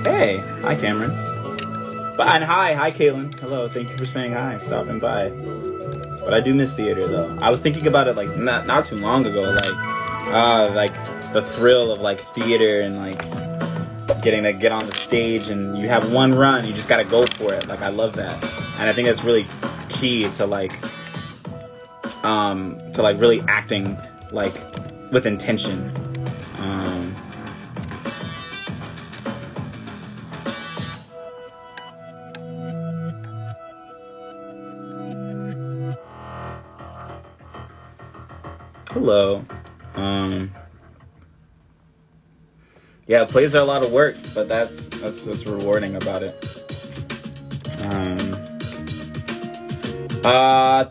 Hey, hi Cameron. And hi Caitlin. Hello, thank you for saying hi and stopping by. But I do miss theater though. I was thinking about it like not too long ago, like the thrill of like theater and like getting to get on the stage and you have one run, you just gotta go for it. Like I love that, and I think that's really key to like really acting like with intention. Hello. Yeah, plays are a lot of work, but that's what's rewarding about it.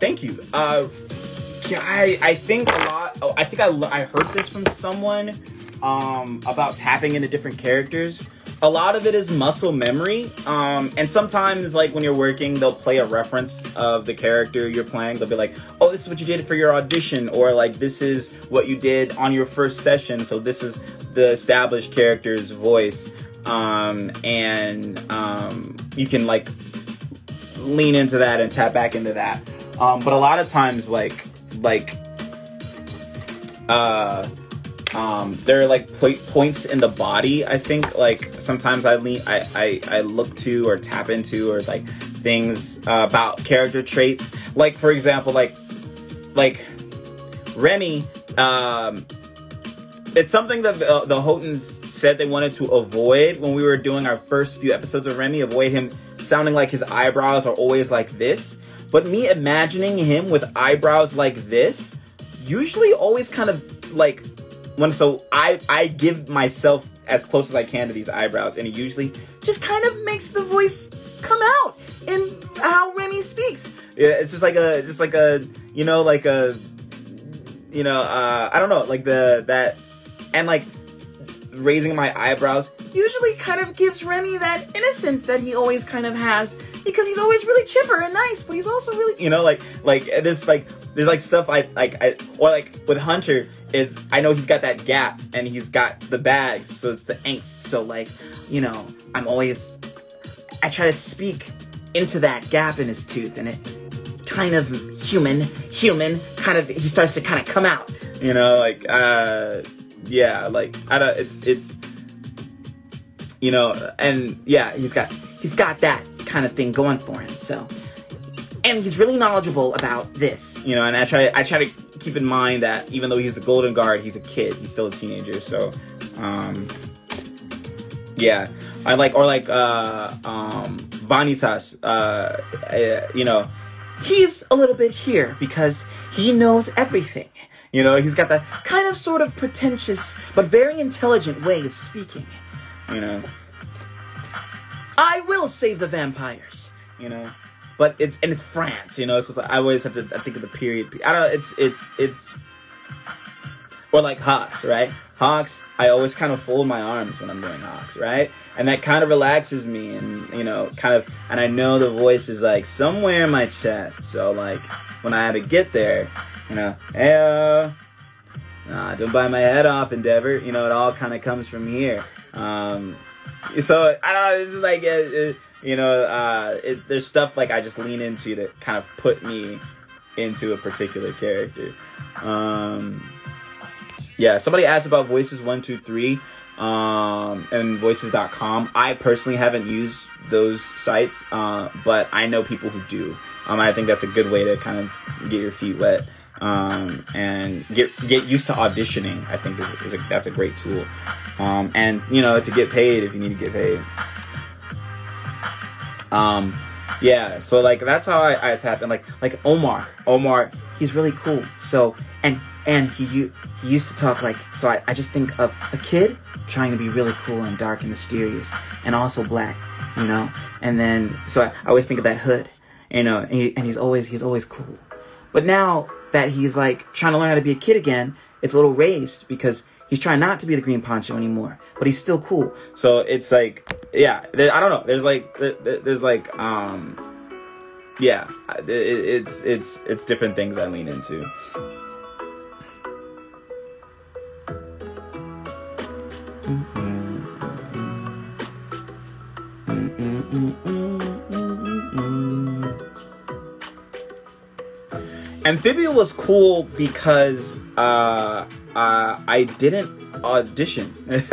Thank you. I think a lot. Oh, I think I heard this from someone about tapping into different characters. A lot of it is muscle memory, and sometimes, like, when you're working, they'll play a reference of the character you're playing. They'll be like, oh, this is what you did for your audition, or, like, this is what you did on your first session, so this is the established character's voice, you can, like, lean into that and tap back into that. But a lot of times, there are like points in the body. I think like sometimes I look to or tap into, or like things about character traits. Like for example, like Remy. It's something that the Houghtons said they wanted to avoid when we were doing our first few episodes of Remy. Avoid him sounding like his eyebrows are always like this. But me imagining him with eyebrows like this usually always kind of like I give myself as close as I can to these eyebrows, and it usually just kind of makes the voice come out in how Remy speaks. Yeah, it's just like a I don't know, like that, and like raising my eyebrows usually kind of gives Remy that innocence that he always kind of has, because he's always really chipper and nice, but he's also really, there's stuff I with Hunter is, I know he's got that gap and he's got the bags, so it's the angst. So I try to speak into that gap in his tooth, and it kind of human kind of, he starts to kind of come out, and yeah, he's got that kind of thing going for him. So, and he's really knowledgeable about this, and I try to keep in mind that even though he's the Golden Guard, he's a kid, he's still a teenager. So, yeah, Vanitas, he's a little bit here because he knows everything. He's got that kind of sort of pretentious but very intelligent way of speaking. I will save the vampires, but it's France, so I always have to think of the period. I don't know, it's or like Hawks, right? Hawks, I always kind of fold my arms when I'm doing Hawks, right? And that kind of relaxes me, and and I know the voice is like somewhere in my chest, so like when I had to get there, hey, don't bite my head off, Endeavor, it all kind of comes from here. So I don't know, this is like there's stuff like I just lean into to kind of put me into a particular character. Yeah, somebody asked about Voices 123 and Voices.com. I personally haven't used those sites, but I know people who do. I think that's a good way to kind of get your feet wet, and get used to auditioning. I think that's a great tool, and to get paid if you need to get paid. Yeah, so like that's how I tap in. Like Omar, he's really cool. So and he used to talk like, so I just think of a kid trying to be really cool and dark and mysterious and also black, and then so I always think of that hood, and he's always cool. But now that he's like trying to learn how to be a kid again, it's a little raised because he's trying not to be the green poncho anymore, but he's still cool. So it's like, yeah, I don't know. Yeah, it's different things I lean into. Amphibia was cool because I didn't audition. And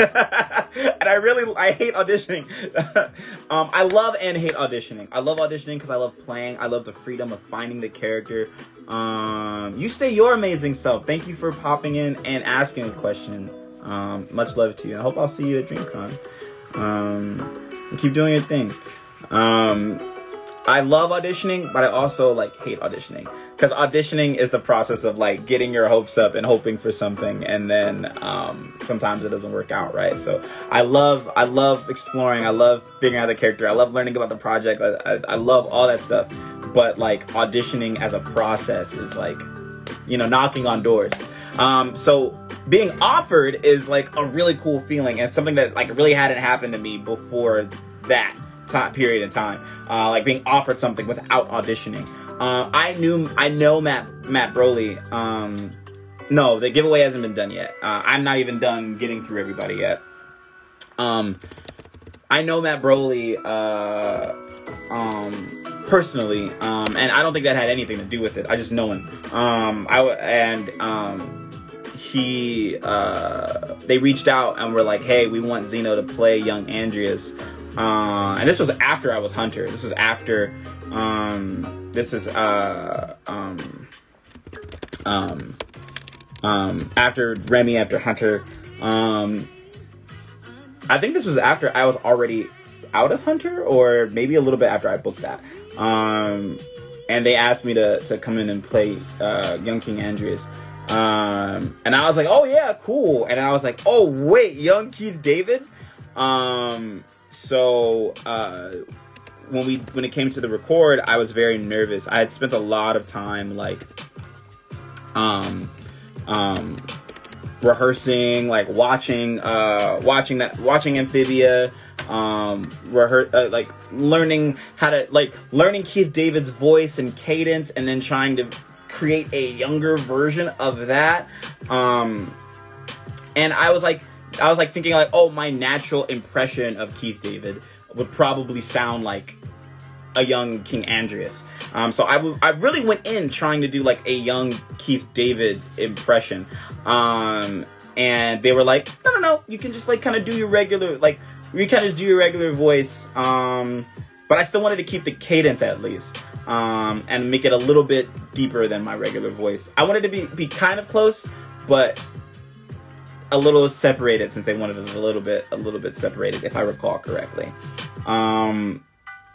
I hate auditioning. I love and hate auditioning. I love auditioning because I love playing. I love the freedom of finding the character. You stay your amazing self. Thank you for popping in and asking a question. Much love to you. I hope I'll see you at DreamCon. Keep doing your thing. I love auditioning, but I also hate auditioning, because auditioning is the process of getting your hopes up and hoping for something, and then sometimes it doesn't work out, right? So I love exploring. I love figuring out the character. I love learning about the project. I love all that stuff, but auditioning as a process is knocking on doors. So being offered is a really cool feeling, and it's something that really hadn't happened to me before that period of time. Being offered something without auditioning. I know Matt Broly. No, the giveaway hasn't been done yet. I'm not even done getting through everybody yet. I know Matt Broly personally, and I don't think that had anything to do with it. I just know him. They reached out and were like, "Hey, we want Zeno to play young Andreas." And this was after I was Hunter. This was after after Remy, after Hunter. I think this was after I was already out as Hunter, or maybe a little bit after I booked that. and they asked me to come in and play young King Andreas. And I was like, oh yeah, cool. And I was like, oh wait, young Keith David. So when it came to the record, I was very nervous. I had spent a lot of time like rehearsing, like watching Amphibia, like learning Keith David's voice and cadence, and then trying to create a younger version of that. And I was thinking like, oh, my natural impression of Keith David would probably sound like a young King Andreas. So I really went in trying to do like a young Keith David impression. And they were like, no, you can just like kind of do your regular, like you can just do your regular voice. But I still wanted to keep the cadence at least, and make it a little bit deeper than my regular voice. I wanted to be kind of close, but a little separated, since they wanted it a little bit separated, if I recall correctly.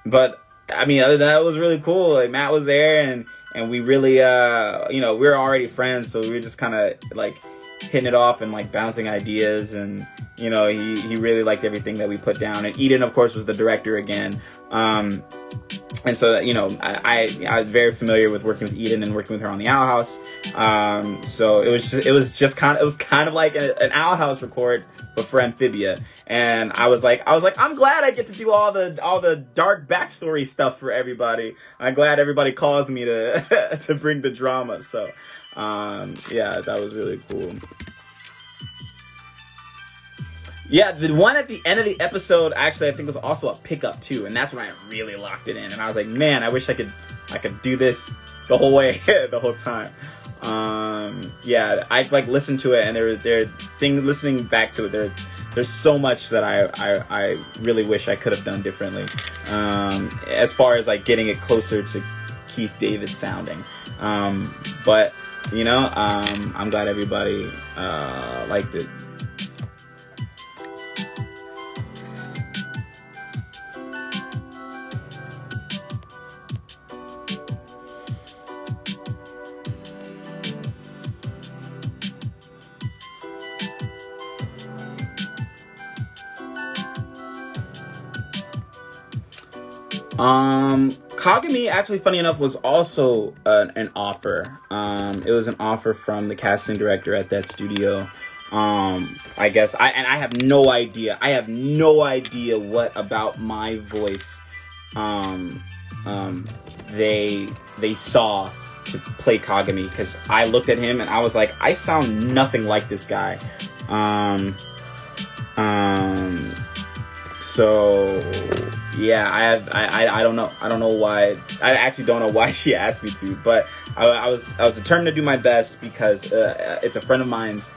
But I mean, other than that, it was really cool. Like Matt was there, and we really, we were already friends, so we were just kind of like hitting it off and like bouncing ideas, and he really liked everything that we put down. And Eden, of course, was the director again. And so, I was very familiar with working with Eden and working with her on the Owl House. So it was kind of like an Owl House record, but for Amphibia. And I was like, I'm glad I get to do all the dark backstory stuff for everybody. I'm glad everybody calls me to to bring the drama. So, yeah, that was really cool. Yeah, the one at the end of the episode, actually, I think was also a pickup too, and that's when I really locked it in. And I was like, man, I wish I could do this the whole way, the whole time. Yeah, I like listened to it, and listening back to it, there's so much that I really wish I could have done differently, as far as like getting it closer to Keith David sounding. But I'm glad everybody liked it. Kagami, actually, funny enough, was also an offer. It was an offer from the casting director at that studio. I guess I have no idea. I have no idea what about my voice they saw to play Kagami, because I looked at him and I was like, I sound nothing like this guy. So yeah, I don't know why. I actually don't know why she asked me to, but I was determined to do my best, because it's a friend of mine's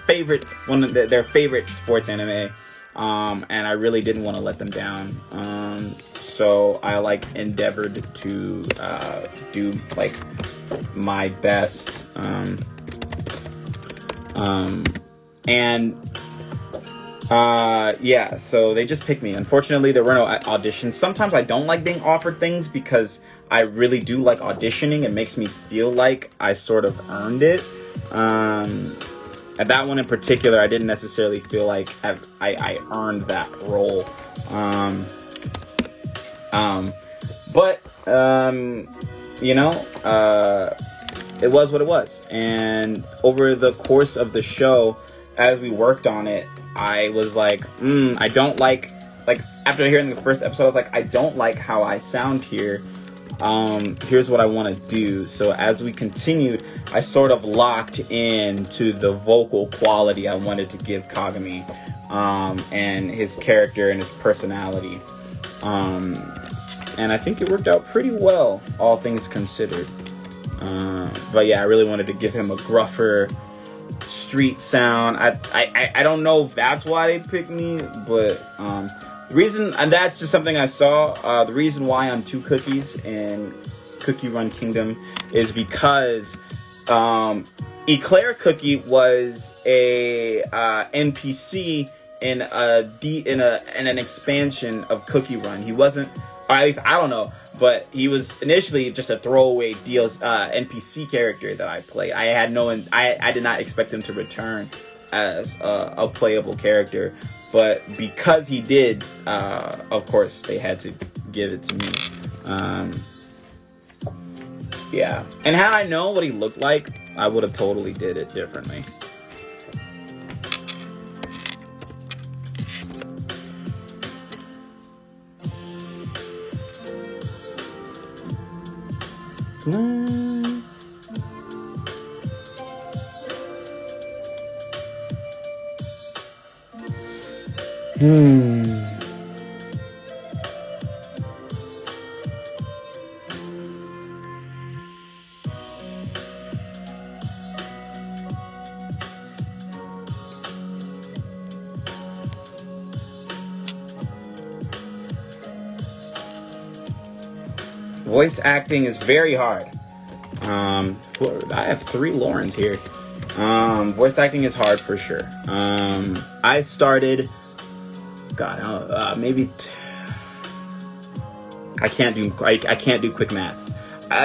favorite, one of their favorite sports anime, and I really didn't want to let them down. So I like endeavored to do like my best, yeah, so they just picked me. Unfortunately, there were no auditions. Sometimes I don't like being offered things, because I really do like auditioning. It makes me feel like I sort of earned it. At that one in particular, I didn't necessarily feel like I earned that role. But it was what it was. And over the course of the show, as we worked on it, I was like, I don't like after hearing the first episode, I was like, I don't like how I sound here. Here's what I want to do. So as we continued, I sort of locked into the vocal quality I wanted to give Kagami, and his character and his personality. And I think it worked out pretty well, all things considered. But yeah, I really wanted to give him a gruffer street sound. I don't know if that's why they picked me, but the reason, and that's just something I saw, the reason why I'm 2 cookies in Cookie Run Kingdom is because Eclair Cookie was a NPC in an expansion of Cookie Run. He wasn't Or at least I don't know, but he was initially just a throwaway NPC character that I played. I did not expect him to return as a playable character, but because he did, of course they had to give it to me. Yeah, and had I known what he looked like, I would have totally did it differently. Voice acting is very hard. I have 3 Laurens here. Voice acting is hard for sure. I started, maybe I can't do quick maths.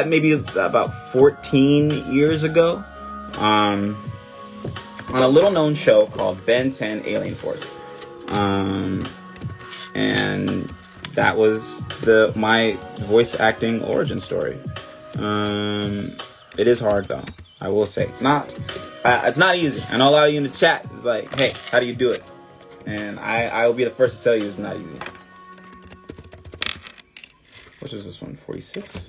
Maybe about 14 years ago, on a little known show called Ben 10 Alien Force, and that was my voice acting origin story. It is hard though. I will say it's not easy. I know a lot of you in the chat is like, hey, how do you do it? And I will be the first to tell you it's not easy. Which is this one? 46?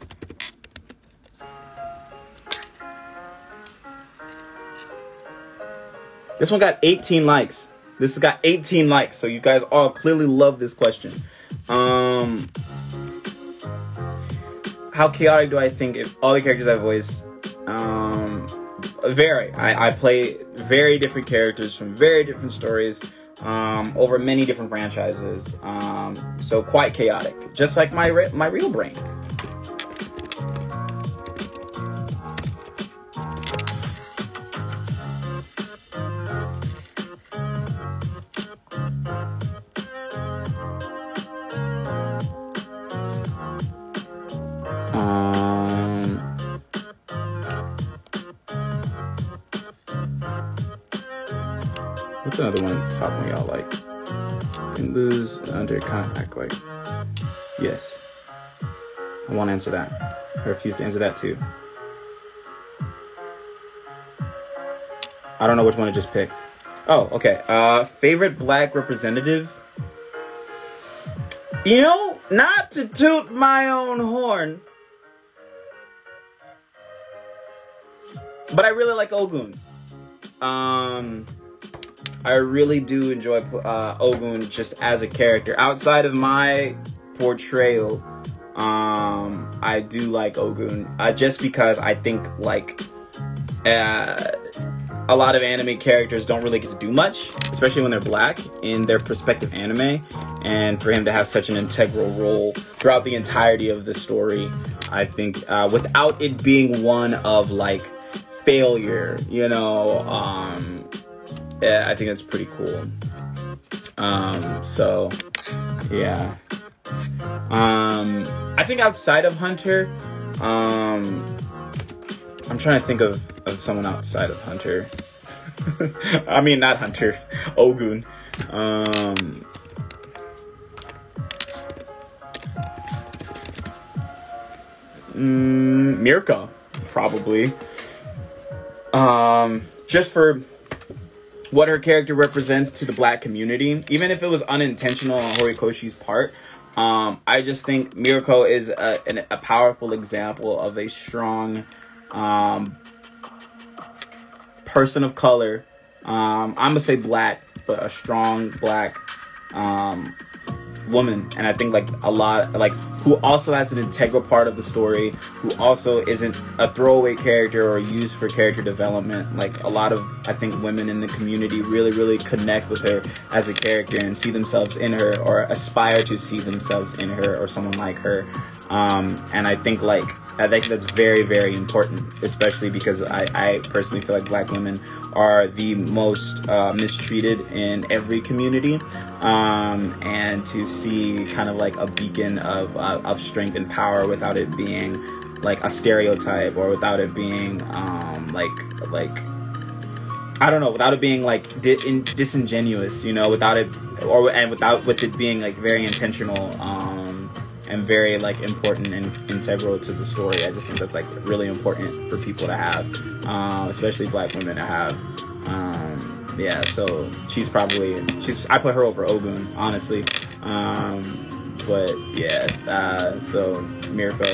This one got 18 likes. This has got 18 likes, so you guys all clearly love this question. How chaotic do I think if all the characters I voice vary? I play very different characters from very different stories over many different franchises, so quite chaotic, just like my real brain. What's another one top one y'all like? Can lose under contact, like, yes. I won't answer that. I refuse to answer that too. I don't know which one I just picked. Oh, okay. Favorite black representative? You know, not to toot my own horn, but I really like Ogun. I really do enjoy Ogun just as a character. Outside of my portrayal, I do like Ogun just because I think like a lot of anime characters don't really get to do much, especially when they're black in their respective anime, and for him to have such an integral role throughout the entirety of the story, I think without it being one of like failure, you know, I think that's pretty cool. So yeah. I think outside of Hunter, I'm trying to think of someone outside of Hunter. I mean, not Hunter, Ogun. Mirko, probably. Just for what her character represents to the black community, even if it was unintentional on Horikoshi's part. I just think Mirko is a powerful example of a strong person of color. I'm gonna say black, but a strong black woman, and I think like a lot, like, who also has an integral part of the story, who also isn't a throwaway character or used for character development. Like, a lot of, I think, women in the community really connect with her as a character and see themselves in her, or aspire to see themselves in her or someone like her. And I think that's very, very important, especially because I personally feel like black women are the most mistreated in every community, and to see kind of like a beacon of strength and power without it being like a stereotype, or without it being like I don't know, without it being like disingenuous, you know, without it with it being like very intentional, and very like important and integral to the story. I just think that's like really important for people to have, especially black women to have. Yeah, so I put her over Ogun, honestly. But yeah, so Mirko.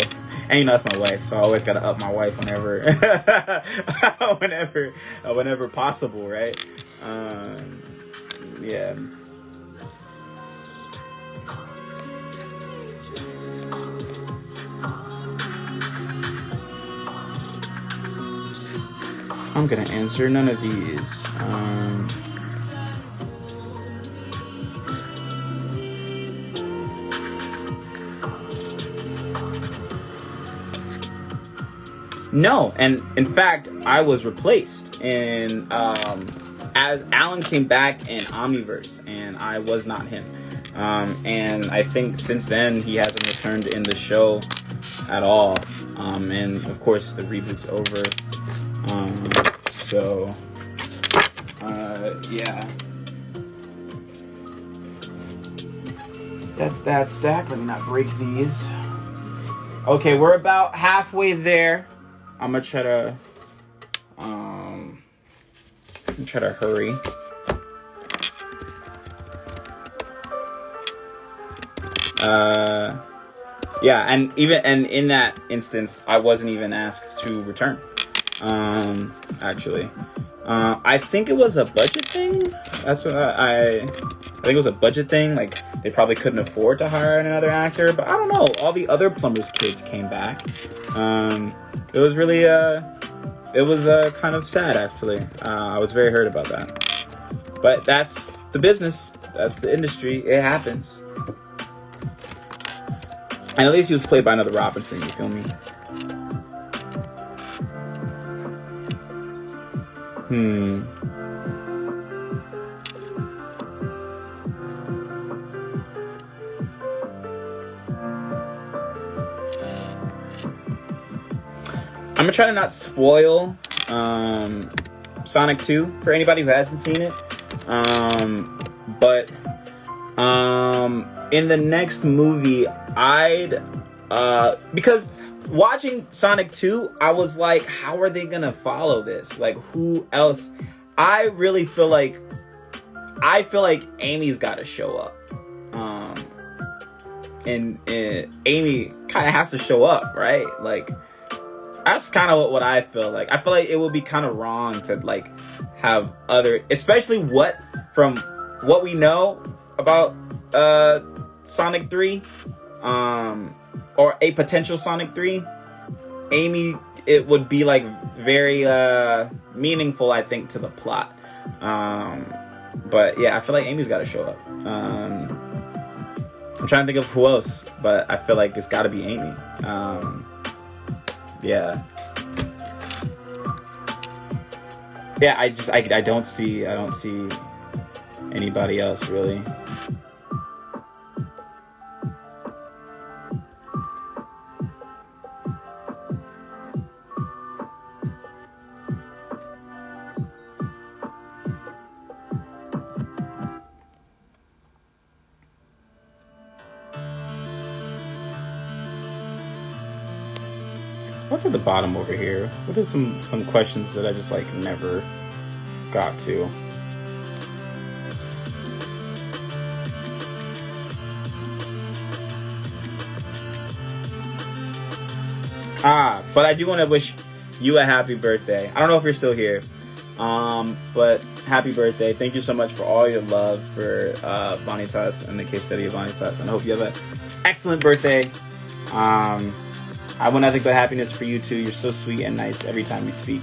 And you know, that's my wife, so I always gotta up my wife whenever whenever possible, right? Yeah. I'm gonna answer none of these. No, and in fact, I was replaced in as Alan came back in Omniverse, and I was not him. And I think since then he hasn't returned in the show at all. And of course the reboot's over. Yeah. That's that stack. Let me not break these. Okay, we're about halfway there. I'm gonna try to hurry. Yeah, and in that instance, I wasn't even asked to return. Actually, I think it was a budget thing. That's what I think it was a budget thing. Like, they probably couldn't afford to hire another actor, but I don't know. All the other Plumbers kids came back. It was really, kind of sad, actually. I was very hurt about that. But that's the business. That's the industry. It happens. And at least he was played by another Robinson, you feel me? I'm gonna try to not spoil Sonic 2 for anybody who hasn't seen it. But in the next movie, because watching Sonic 2, I was like, how are they gonna follow this? Like, who else? I really feel like Amy's gotta show up. And Amy kind of has to show up, right? Like, that's kind of what I feel like. I feel like it would be kind of wrong to like have other, especially from what we know about Sonic 3, or a potential Sonic 3. Amy, it would be like very meaningful, I think, to the plot. But yeah, I feel like Amy's got to show up. I'm trying to think of who else, but I feel like it's got to be Amy. Yeah. Yeah, I don't see anybody else really. What's at the bottom over here? What are some questions that I just like never got to? But I do want to wish you a happy birthday. I don't know if you're still here, but happy birthday. Thank you so much for all your love for Vanitas and the case study of Vanitas, and I hope you have an excellent birthday. I want nothing but happiness for you too. You're so sweet and nice every time you speak.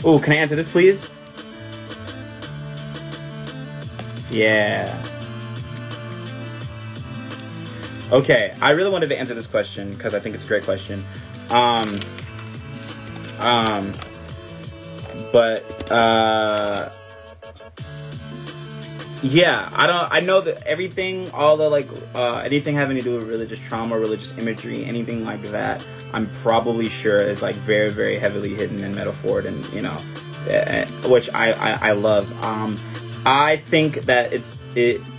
Oh, can I answer this, please? Yeah. Okay, I really wanted to answer this question because I think it's a great question. Yeah, I know that everything, all the like, anything having to do with religious trauma, religious imagery, anything like that, I'm probably sure is like very, very heavily hidden and metaphored, and you know, which I love. I think that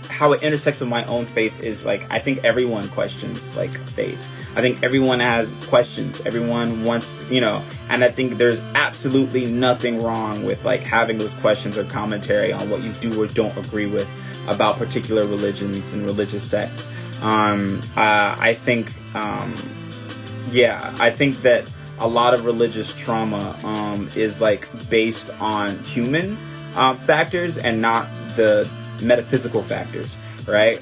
how it intersects with my own faith is like, I think everyone questions like faith. I think everyone has questions. Everyone wants, you know, and I think there's absolutely nothing wrong with like having those questions or commentary on what you do or don't agree with about particular religions and religious sects. I think that a lot of religious trauma is like based on human factors and not the metaphysical factors, right?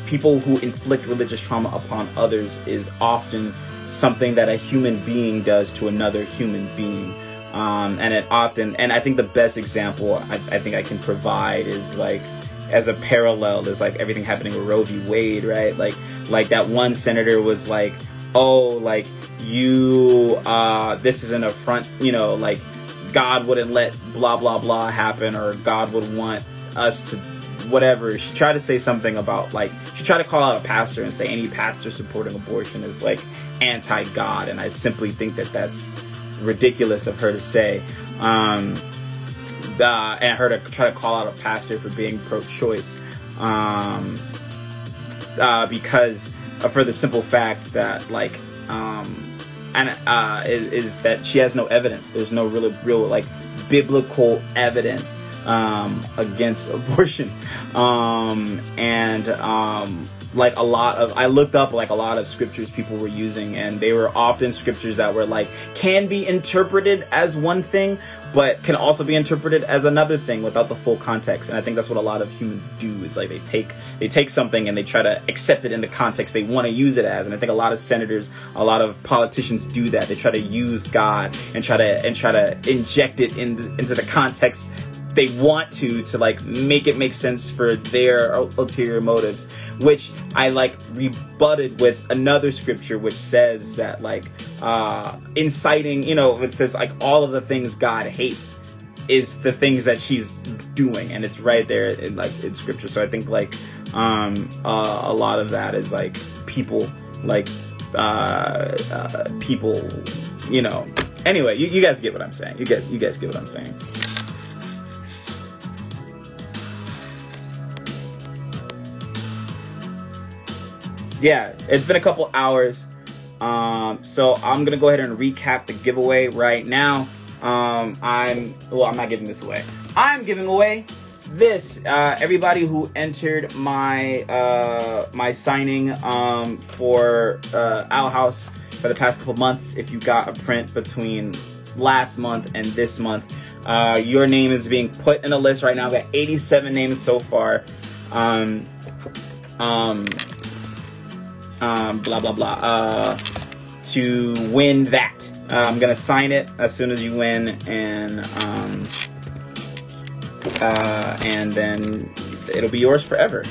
People who inflict religious trauma upon others is often something that a human being does to another human being, and I think the best example I think I can provide is like, as a parallel, is like everything happening with Roe v. Wade, right? Like that one senator was like, oh, like you, this is an affront, you know, like God wouldn't let blah blah blah happen, or God would want us to whatever. She tried to say something about like, she tried to call out a pastor and say any pastor supporting abortion is like anti-God, and I simply think that that's ridiculous of her to say, and her to try to call out a pastor for being pro-choice, because for the simple fact that like is that she has no evidence. There's no real like biblical evidence against abortion, like a lot of, I looked up like a lot of scriptures people were using, and they were often scriptures that were like, can be interpreted as one thing but can also be interpreted as another thing without the full context. And I think that's what a lot of humans do, is like they take something and they try to accept it in the context they want to use it as. And I think a lot of senators, a lot of politicians do that. They try to use God and try to inject it into the context they want to like make it make sense for their ulterior motives, which I like rebutted with another scripture which says that like inciting, you know, it says like all of the things God hates is the things that she's doing, and it's right there in scripture. So I think like a lot of that is like people, you know. Anyway, you guys get what I'm saying. You guys get what I'm saying. Yeah, it's been a couple hours, so I'm gonna go ahead and recap the giveaway right now. I'm not giving this away. I'm giving away this. Everybody who entered my my signing for Owl House for the past couple months, if you got a print between last month and this month, your name is being put in a list right now. I've got 87 names so far. Blah blah blah, to win that. I'm gonna sign it as soon as you win, and then it'll be yours forever.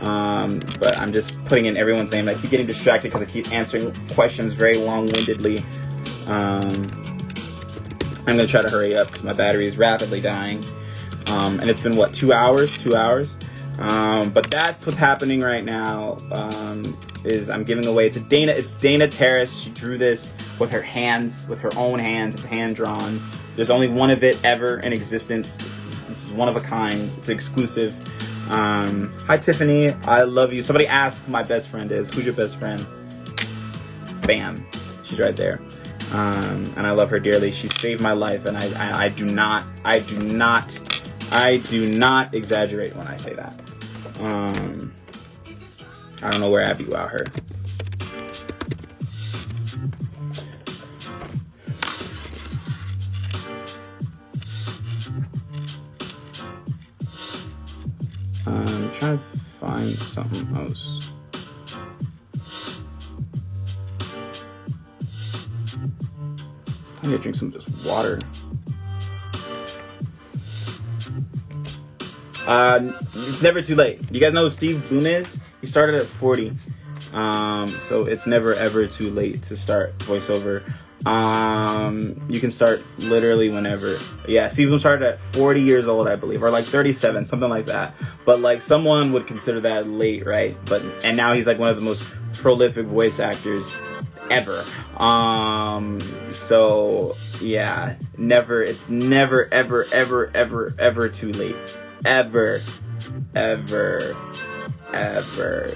But I'm just putting in everyone's name. I keep getting distracted because I keep answering questions very long-windedly. I'm gonna try to hurry up because my battery is rapidly dying, and it's been what, 2 hours? But that's what's happening right now. Is I'm giving away to Dana. It's Dana Terrace. She drew this with her hands, with her own hands. It's hand drawn. There's only one of it ever in existence. This is one of a kind. It's exclusive. Hi Tiffany, I love you. Somebody asked who my best friend is. Who's your best friend? Bam, she's right there. And I love her dearly. She saved my life, and I do not exaggerate when I say that. I don't know where I'd be without her. I'm trying to find something else. I need to drink some of this water. It's never too late. You guys know who Steve Bloom is? He started at 40. So it's never ever too late to start voiceover. You can start literally whenever. Yeah, Steve Bloom started at 40 years old, I believe, or like 37, something like that. But like someone would consider that late, right? And now he's like one of the most prolific voice actors ever. So yeah, it's never ever ever ever ever too late. Ever.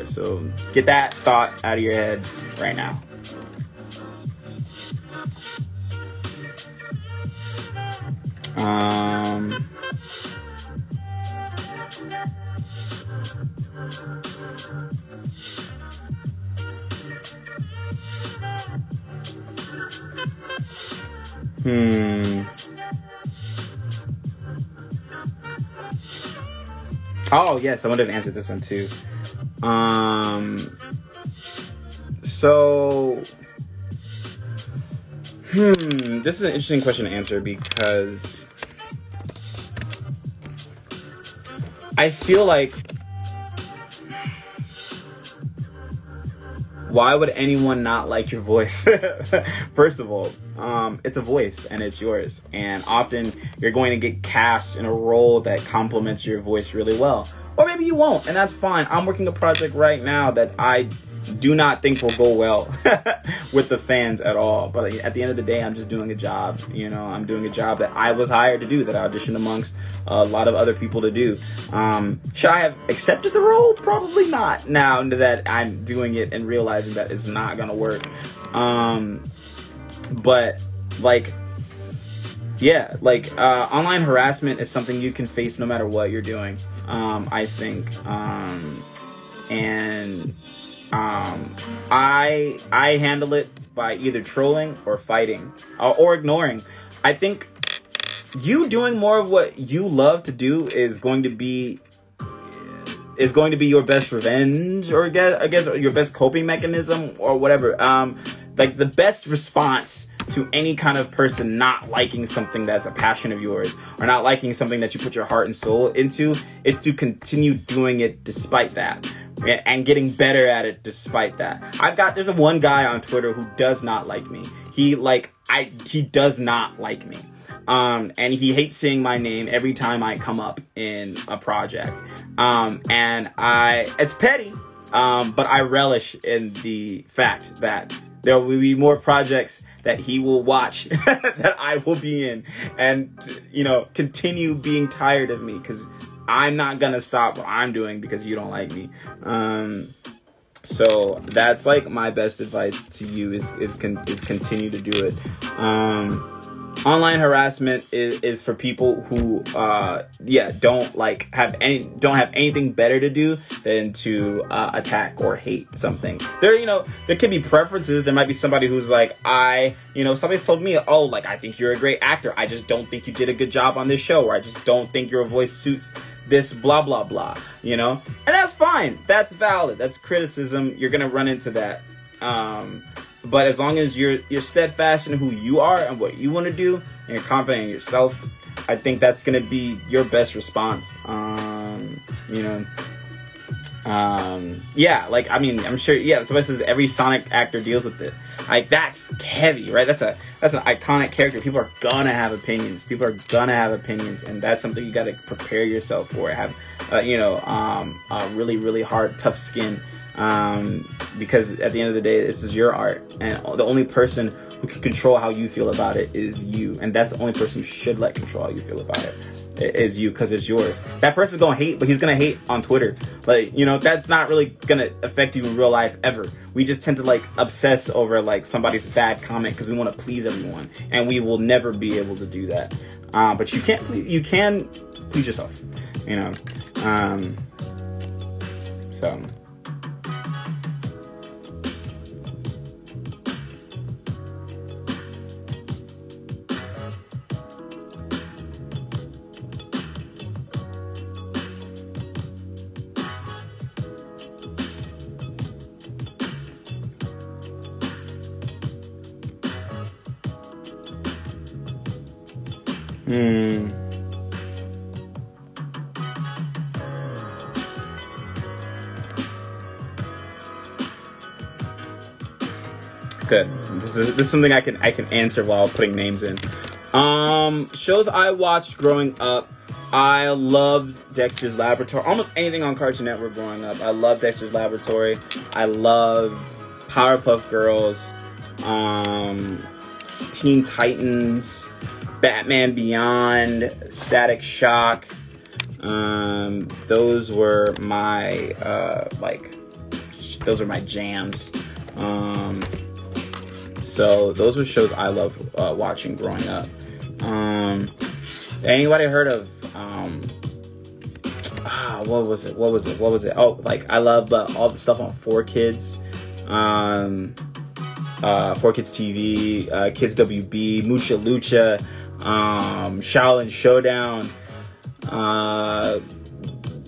So get that thought out of your head right now. Oh yes, I wanted to answer this one too. This is an interesting question to answer because I feel like, why would anyone not like your voice? First of all, it's a voice and it's yours. And often you're going to get cast in a role that complements your voice really well. Or maybe you won't, and that's fine. I'm working a project right now that I do not think will go well with the fans at all. But at the end of the day, I'm just doing a job. You know, I'm doing a job that I was hired to do, that I auditioned amongst a lot of other people to do. Should I have accepted the role? Probably not, now that I'm doing it and realizing that it's not gonna work. But like, yeah, like online harassment is something you can face no matter what you're doing. I think, I handle it by either trolling or fighting or ignoring. I think you doing more of what you love to do is going to be your best revenge, or I guess your best coping mechanism, or whatever. Like the best response to any kind of person not liking something that's a passion of yours, or not liking something that you put your heart and soul into, is to continue doing it despite that, and getting better at it despite that. There's one guy on Twitter who does not like me. He does not like me. And he hates seeing my name every time I come up in a project. It's petty, but I relish in the fact that there will be more projects that he will watch that I will be in, and, you know, continue being tired of me, because I'm not gonna stop what I'm doing because you don't like me. So that's like my best advice to you is continue to do it. Online harassment is for people who don't have anything better to do than to attack or hate something. There can be preferences. There might be somebody who's like, somebody's told me, oh, like, I think you're a great actor, I just don't think you did a good job on this show, or I just don't think your voice suits this blah blah blah, and that's fine, that's valid, that's criticism, you're gonna run into that. But as long as you're steadfast in who you are and what you want to do, and you're confident in yourself, I think that's going to be your best response. I'm sure, somebody says every Sonic actor deals with it. Like, that's heavy, right? That's an iconic character. People are gonna have opinions. And that's something you got to prepare yourself for. Have, really, really hard, tough skin. Because at the end of the day, this is your art, and the only person who can control how you feel about it is you, and that's the only person who should let control how you feel about it is you, because it's yours. That person's gonna hate, but he's gonna hate on Twitter. Like, that's not really gonna affect you in real life ever. We just tend to like obsess over like somebody's bad comment because we want to please everyone, and we will never be able to do that. But you can please yourself, so. Good. This is something I can answer while putting names in. Shows I watched growing up. I loved Dexter's Laboratory. Almost anything on Cartoon Network growing up. I loved Dexter's Laboratory. I loved Powerpuff Girls. Teen Titans. Batman Beyond. Static Shock. Those were my those are my jams. So those were shows I loved watching growing up. Anybody heard of what was it? Oh, like I love all the stuff on 4Kids. 4Kids TV, Kids WB, Mucha Lucha, Shaolin Showdown,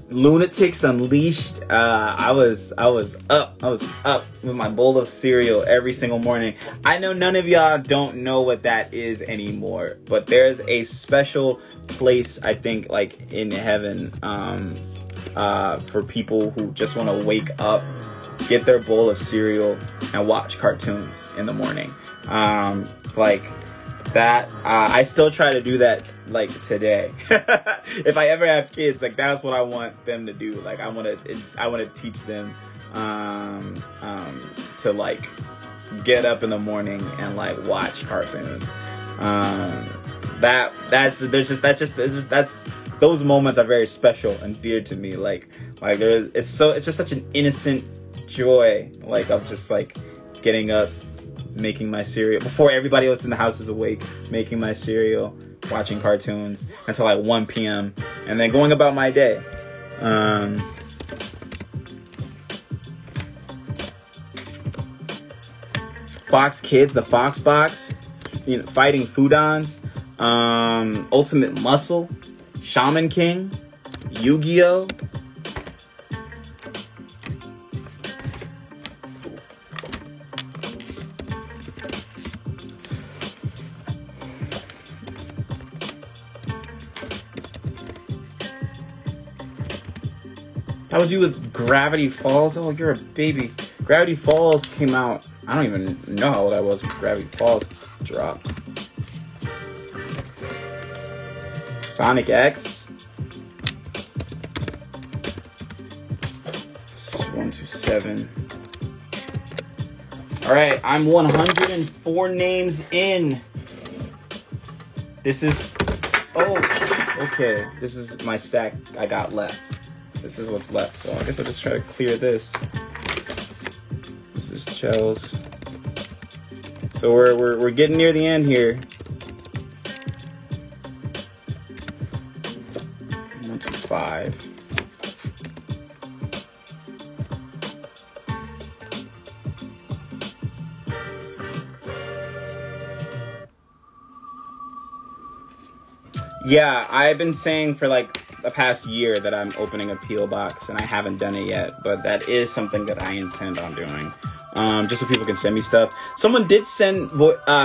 Lunatics Unleashed. I was up with my bowl of cereal every single morning. I know none of y'all don't know what that is anymore, but there's a special place, I think, like in heaven, for people who just want to wake up, get their bowl of cereal, and watch cartoons in the morning. Like that, I still try to do that, like, today. If I ever have kids, like, that's what I want them to do. Like, I want to teach them to, like, get up in the morning and, like, watch cartoons. Those moments are very special and dear to me. Like it's just such an innocent joy, like, of just, like, getting up, making my cereal before everybody else in the house is awake, making my cereal, watching cartoons until like 1 p.m. and then going about my day. Fox Kids, the Fox Box, Fighting Foodons, Ultimate Muscle, Shaman King, Yu-Gi-Oh! How was you with Gravity Falls? Oh, you're a baby. Gravity Falls came out. I don't even know how old I was when Gravity Falls dropped. Sonic X. 127. Alright, I'm 104 names in. This is... Oh, okay. This is my stack I got left. This is what's left, so I guess I'll just try to clear this. This is Chels. So we're getting near the end here. 125. Yeah, I've been saying for like the past year that I'm opening a P.O. box, and I haven't done it yet, but that is something that I intend on doing. Just so people can send me stuff. Someone did send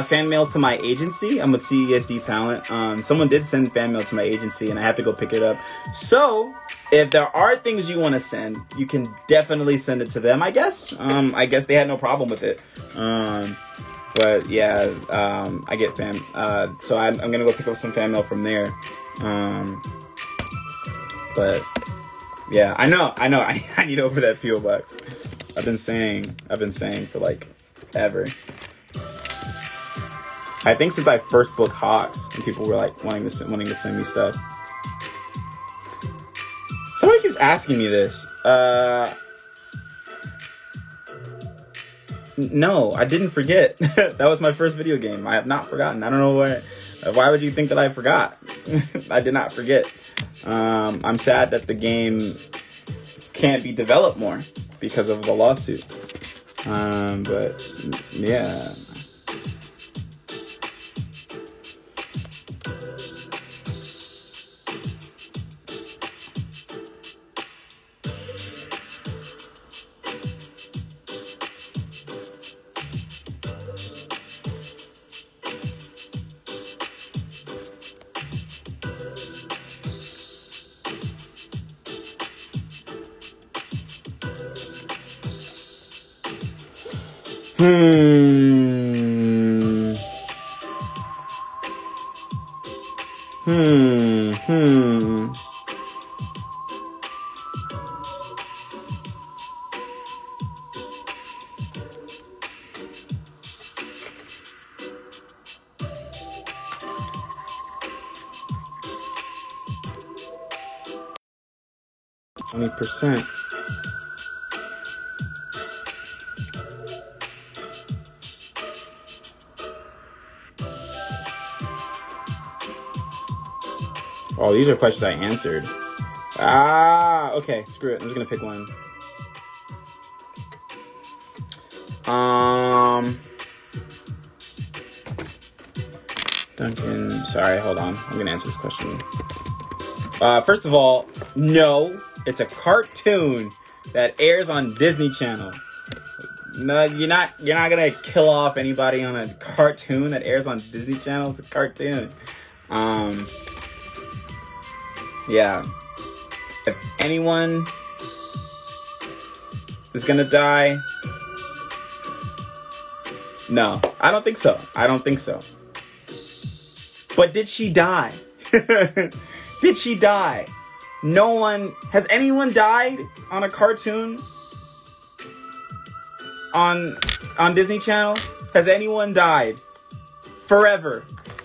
fan mail to my agency. I'm with CESD Talent. Someone did send fan mail to my agency, and I have to go pick it up. So, if there are things you want to send, you can definitely send it to them, I guess. I guess they had no problem with it. But yeah, I get fan. So I'm gonna go pick up some fan mail from there. But yeah, I know. I need to open that P.O. box. I've been saying for like ever. I think since I first booked Hawks, and people were like wanting to send me stuff. Somebody keeps asking me this. No, I didn't forget. That was my first video game. I have not forgotten. I don't know why would you think that I forgot? I did not forget. I'm sad that the game can't be developed more because of the lawsuit. But yeah. Hmm. 20%. Oh, these are questions I answered. Ah, okay, screw it. I'm just gonna pick one. Duncan, sorry, hold on. I'm gonna answer this question. First of all, no, it's a cartoon that airs on Disney Channel. No, you're not gonna kill off anybody on a cartoon that airs on Disney Channel. It's a cartoon. Yeah. If anyone is gonna die, no, I don't think so. I don't think so. But did she die? Did she die? No one, has anyone died on a cartoon on Disney Channel? Has anyone died? Forever.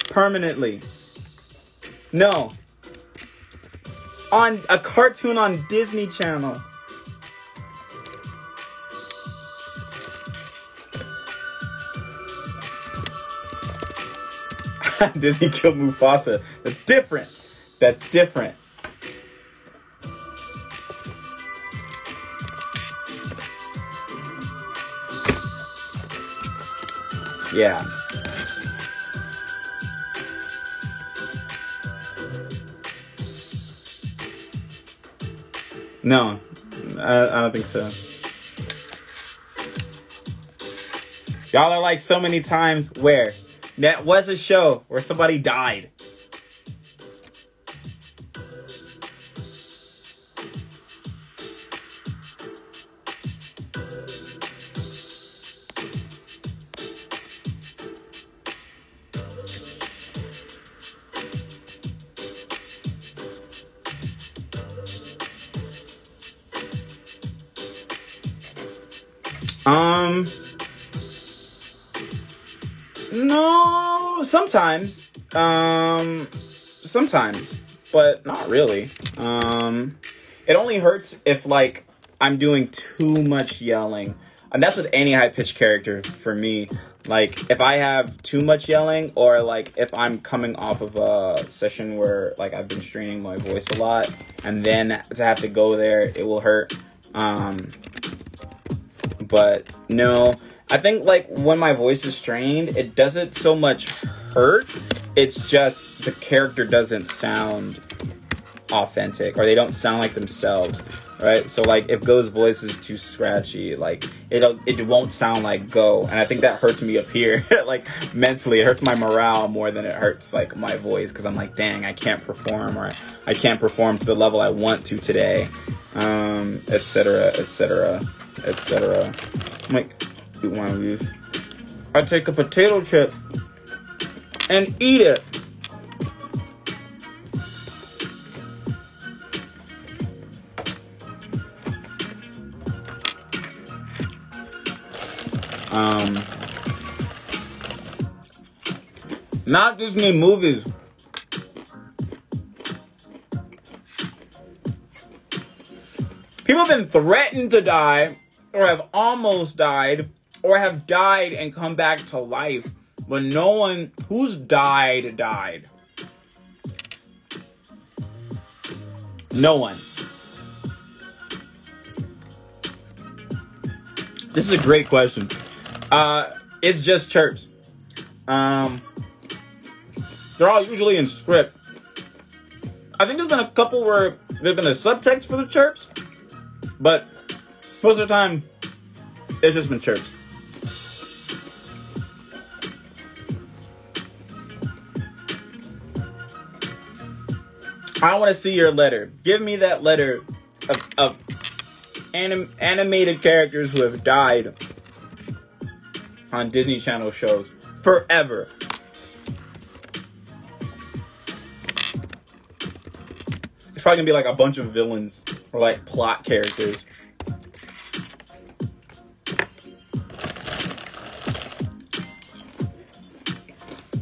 Permanently. No. On a cartoon on Disney Channel. Disney killed Mufasa. That's different. That's different. Yeah. No, I don't think so. Y'all are like so many times where that was a show where somebody died. No, sometimes, but not really. It only hurts if like I'm doing too much yelling, and that's with any high-pitched character for me. Like if I have too much yelling, or like if I'm coming off of a session where like I've been straining my voice a lot, and then to have to go there, it will hurt. But no, I think like when my voice is strained, it doesn't so much hurt. It's just the character doesn't sound authentic, or they don't sound like themselves, right? So like if Go's voice is too scratchy, like it won't sound like Go, and I think that hurts me up here. Like mentally, it hurts my morale more than it hurts like my voice, because I'm like, dang, I can't perform, or I can't perform to the level I want to today, etc., etc., etc. I'm like, eat one of these. I take a potato chip and eat it. Not Disney movies. People have been threatened to die, or have almost died, or have died and come back to life, but no one who's died. No one. This is a great question. It's just chirps. They're all usually in script. I think there's been a couple where there's been a subtext for the chirps, but most of the time, it's just been chirps. I want to see your letter. Give me that letter of animated characters who have died on Disney Channel shows forever. probably gonna be like a bunch of villains or like plot characters.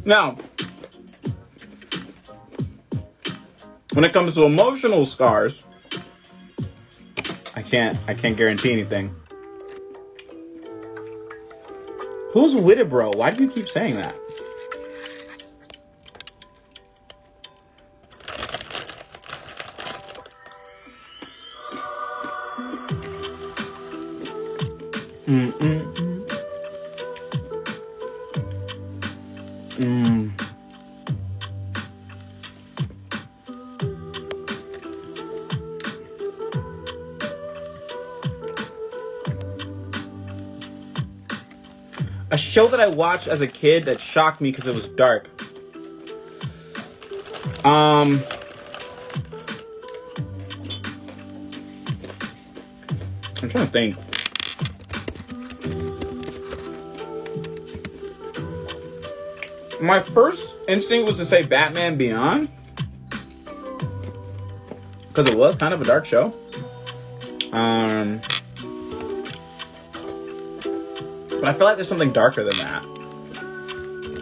Now, when it comes to emotional scars, I can't guarantee anything. Who's Wittebro? Why do you keep saying that? A show that I watched as a kid that shocked me because it was dark. I'm trying to think. My first instinct was to say Batman Beyond, because it was kind of a dark show. But I feel like there's something darker than that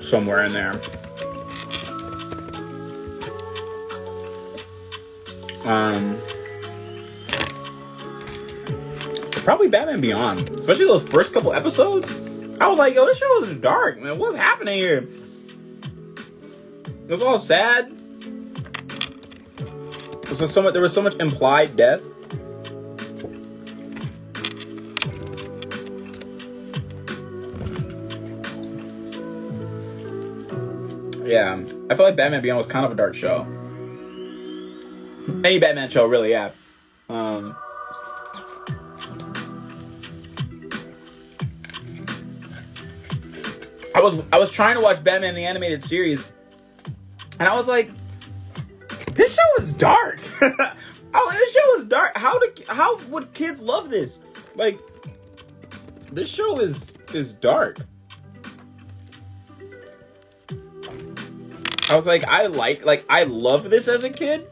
somewhere in there. Probably Batman Beyond, especially those first couple episodes. I was like, yo, this show is dark, man. What's happening here? It was all sad. There was so much implied death. Yeah, I feel like Batman Beyond was kind of a dark show. Any Batman show, really, yeah. I was trying to watch Batman the Animated Series, and I was like, this show is dark. This show is dark. How would kids love this? Like, this show is dark. I was like, I love this as a kid.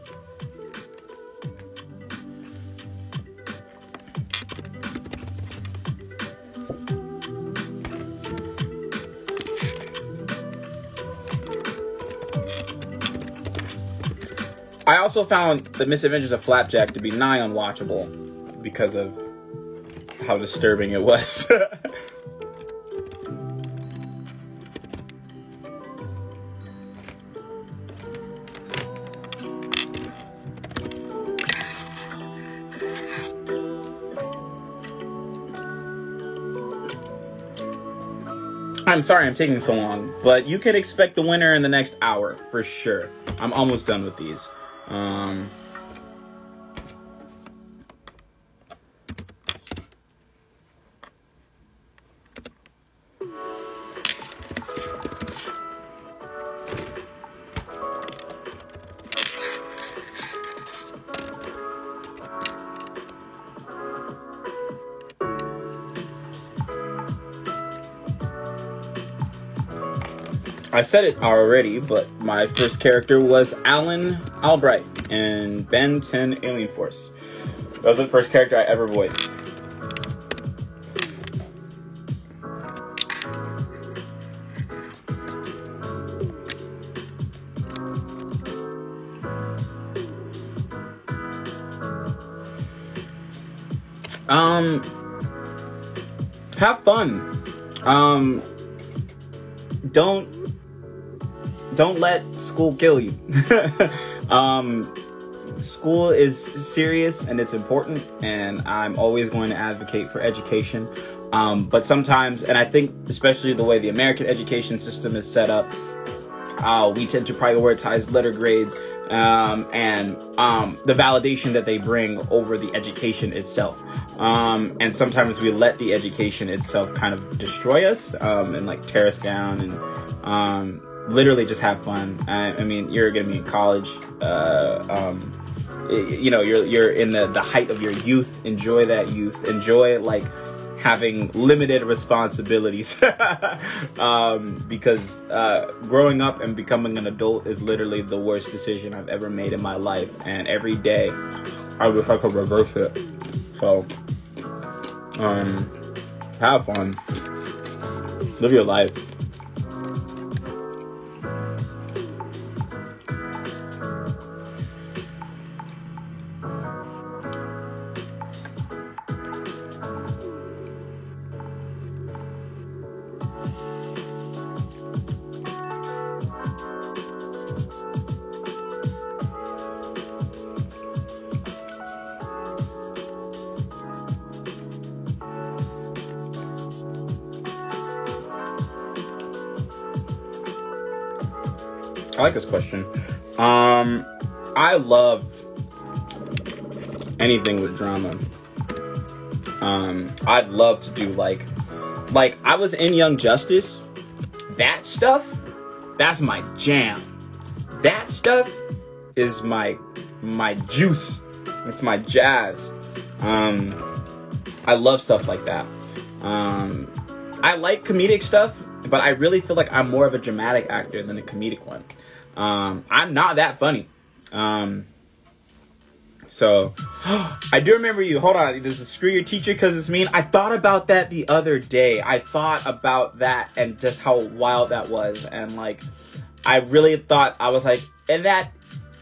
I also found The Misadventures of Flapjack to be nigh unwatchable because of how disturbing it was. I'm sorry I'm taking so long, but you can expect the winner in the next hour, for sure. I'm almost done with these. I said it already, but my first character was Alan Albright in Ben 10 Alien Force. That was the first character I ever voiced. Have fun. Don't let school kill you. School is serious and it's important, and I'm always going to advocate for education. But sometimes, and I think especially the way the American education system is set up, we tend to prioritize letter grades and the validation that they bring over the education itself. And sometimes we let the education itself kind of destroy us and like tear us down, and literally just have fun. I mean, you're gonna be in college. You know, you're in the height of your youth. Enjoy that youth. Enjoy like having limited responsibilities. Because growing up and becoming an adult is literally the worst decision I've ever made in my life, and every day I wish I could reverse it. So have fun, live your life. I like this question. I love anything with drama. I'd love to do like I was in Young Justice. That stuff, that's my jam. That stuff is my juice. It's my jazz. I love stuff like that. I like comedic stuff, but I really feel like I'm more of a dramatic actor than a comedic one. I'm not that funny. So I do remember you. Hold on. Does the screw your teacher because it's mean? I thought about that the other day. I thought about that and just how wild that was. And like, I really thought, I was like, and that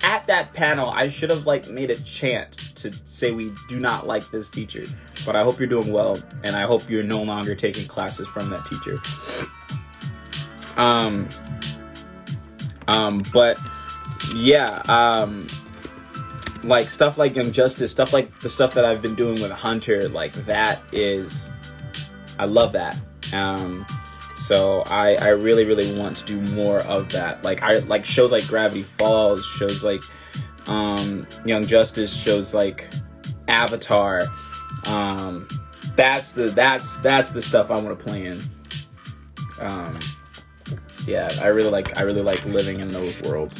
at that panel, I should have like made a chant to say we do not like this teacher. But I hope you're doing well, and I hope you're no longer taking classes from that teacher. But yeah, like stuff like Young Justice, stuff like the stuff that I've been doing with Hunter, like that is, I love that. So I really, really want to do more of that. Like I like shows like Gravity Falls, shows like Young Justice, shows like Avatar. That's the stuff I want to play in. Yeah, I really like living in those worlds.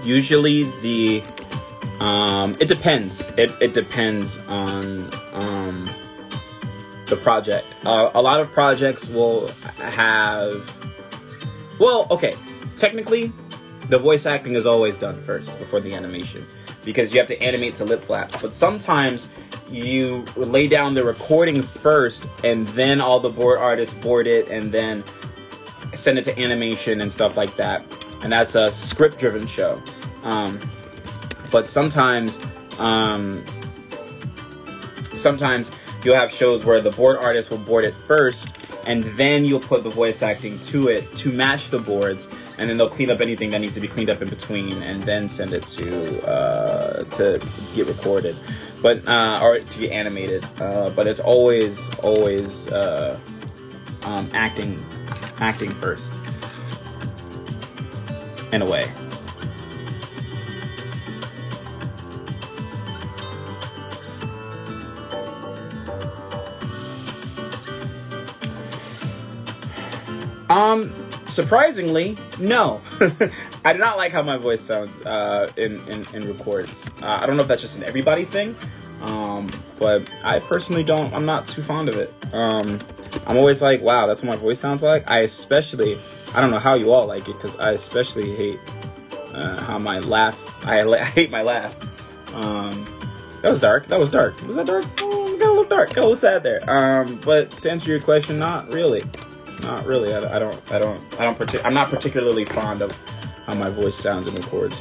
Usually it depends. It depends on the project. A lot of projects will have, well, okay, technically the voice acting is always done first before the animation, because you have to animate to lip flaps. But sometimes you lay down the recording first, and then all the board artists board it, and then send it to animation and stuff like that. And that's a script-driven show. But sometimes you'll have shows where the board artist will board it first, and then you'll put the voice acting to it to match the boards, and then they'll clean up anything that needs to be cleaned up in between, and then send it to get recorded, but or to get animated. But it's always acting first, in a way. Surprisingly, no. I do not like how my voice sounds in records. I don't know if that's just an everybody thing, but I personally don't. I'm not too fond of it. I'm always like, wow, that's what my voice sounds like. I don't know how you all like it, because I especially hate how my laugh. I hate my laugh. That was dark. Was that dark? Oh, got a little dark. Got a little sad there. But to answer your question, not really. Not really. I'm not particularly fond of how my voice sounds in records.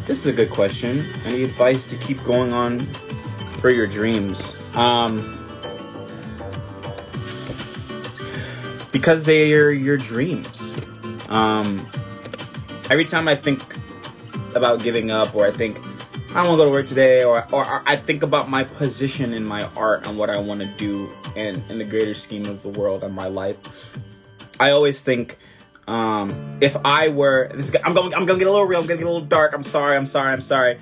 This is a good question. Any advice to keep going on for your dreams? Because they are your dreams. Every time I think about giving up, or I think I don't want to go to work today, or I think about my position in my art and what I want to do in the greater scheme of the world and my life, I always think, if I were I'm gonna get a little real, I'm gonna get a little dark. I'm sorry.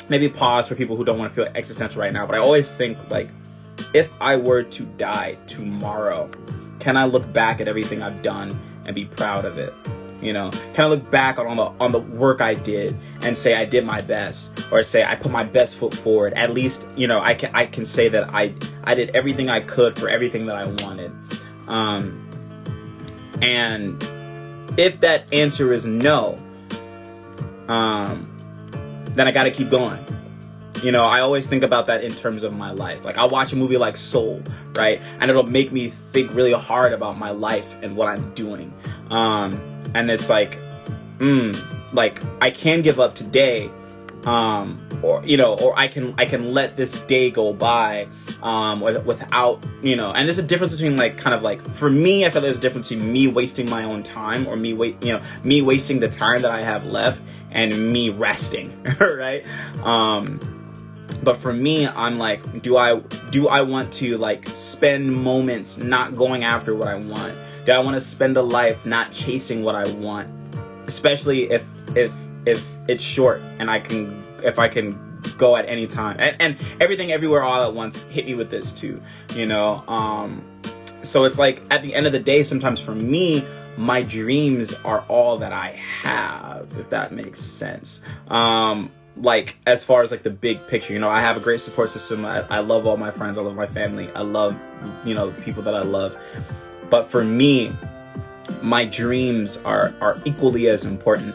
Maybe pause for people who don't want to feel existential right now. But I always think, like, if I were to die tomorrow, can I look back at everything I've done and be proud of it? You know, can I look back on the work I did and say I did my best, or say I put my best foot forward? At least, you know, I can say that I did everything I could for everything that I wanted. And if that answer is no, then I got to keep going. You know, I always think about that in terms of my life. Like, I'll watch a movie like Soul, right? And it'll make me think really hard about my life and what I'm doing. And it's like, like, I can give up today, or, you know, or I can let this day go by, without, you know. And there's a difference between, like, kind of like, for me, I feel there's a difference between me wasting my own time, or me wasting the time that I have left, and me resting, right? But for me, I'm like, do I want to, like, spend moments not going after what I want? Do I want to spend a life not chasing what I want? Especially if it's short and if I can go at any time. And Everything Everywhere All at Once hit me with this too, you know? So it's like, at the end of the day, sometimes for me, my dreams are all that I have, if that makes sense. Like, as far as, like, the big picture, you know, I have a great support system. I love all my friends. I love my family. I love, you know, the people that I love. But for me, my dreams are equally as important.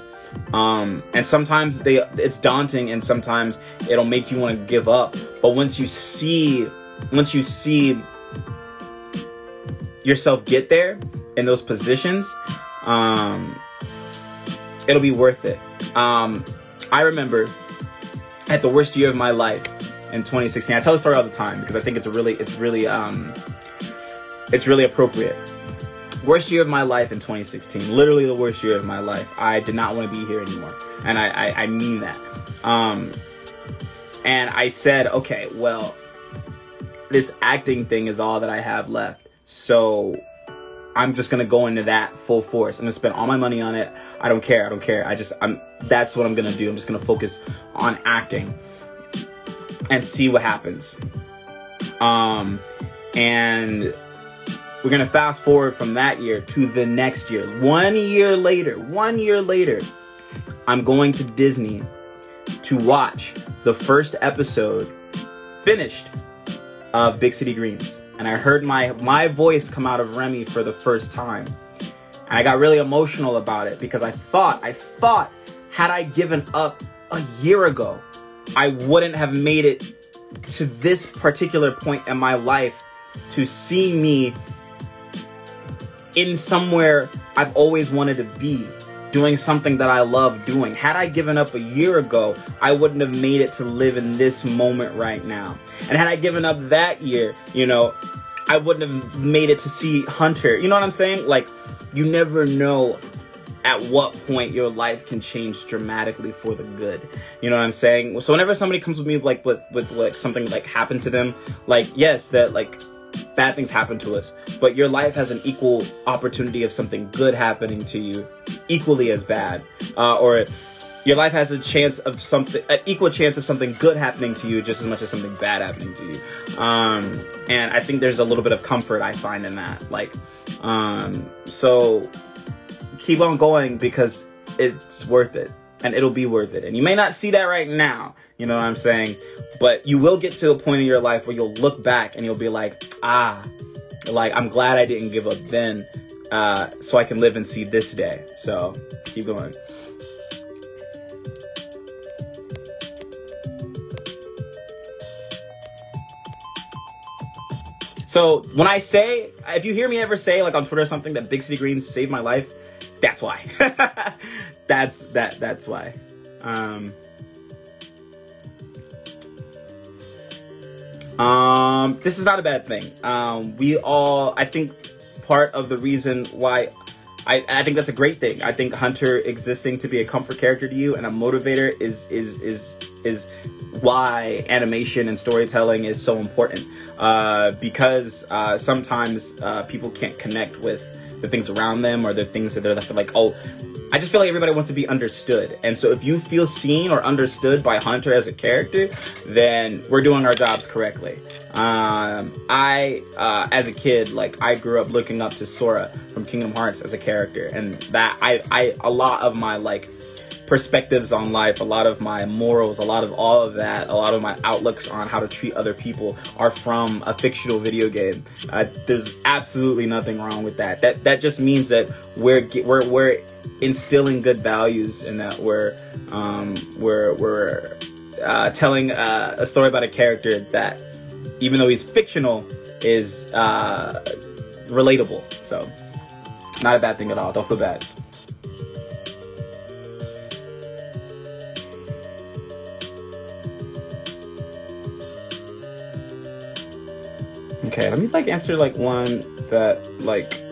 And sometimes it's daunting, and sometimes it'll make you want to give up. But once you see yourself get there in those positions, it'll be worth it. I remember at the worst year of my life in 2016. I tell the story all the time because I think it's really appropriate. Worst year of my life in 2016. Literally the worst year of my life. I did not want to be here anymore. And I mean that. And I said, okay, well, this acting thing is all that I have left. So I'm just going to go into that full force. I'm going to spend all my money on it. I don't care. That's what I'm going to do. I'm just going to focus on acting and see what happens. And we're going to fast forward from that year to the next year. 1 year later, I'm going to Disney to watch the first episode finished of Big City Greens. And I heard my voice come out of Remy for the first time. And I got really emotional about it because I thought, had I given up a year ago, I wouldn't have made it to this particular point in my life to see me in somewhere I've always wanted to be, doing something that I love doing. Had I given up a year ago, I wouldn't have made it to live in this moment right now. And had I given up that year, you know, I wouldn't have made it to see Hunter. You know what I'm saying? Like, you never know at what point your life can change dramatically for the good. You know what I'm saying? So whenever somebody comes with me, like, with like something like happened to them, like, yes, that, like, bad things happen to us, but your life has an equal opportunity of something good happening to you, equally as bad, or your life has an equal chance of something good happening to you just as much as something bad happening to you. And I think there's a little bit of comfort I find in that. Like, so keep on going because it's worth it, and it'll be worth it. And you may not see that right now, you know what I'm saying? But you will get to a point in your life where you'll look back and you'll be like, like, I'm glad I didn't give up then, so I can live and see this day. So keep going. So when I say, if you hear me ever say, like, on Twitter or something, that Big City Greens saved my life, that's why. that's why. This is not a bad thing. I think part of the reason why I think that's a great thing. I think Hunter existing to be a comfort character to you and a motivator is why animation and storytelling is so important. Because sometimes people can't connect with the things around them, or the things that they're like, oh, I just feel like everybody wants to be understood. And so if you feel seen or understood by Hunter as a character, then we're doing our jobs correctly. As a kid, like, I grew up looking up to Sora from Kingdom Hearts as a character, and that a lot of my, like, perspectives on life, a lot of my morals, a lot of all of that, a lot of my outlooks on how to treat other people are from a fictional video game. There's absolutely nothing wrong with that. That just means that we're instilling good values, and that we're telling a story about a character that, even though he's fictional, is relatable. So, not a bad thing at all. Don't feel bad. Okay, let me like answer like one that like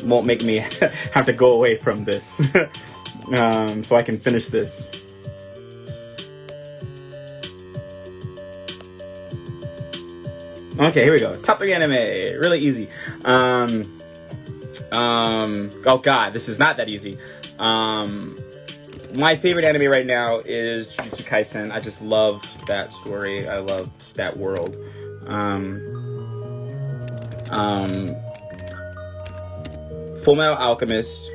won't make me have to go away from this, so I can finish this. Okay, here we go. Top 3 anime, really easy. Oh god, this is not that easy. My favorite anime right now is Jujutsu Kaisen. I just love that story. I love that world. Fullmetal Alchemist,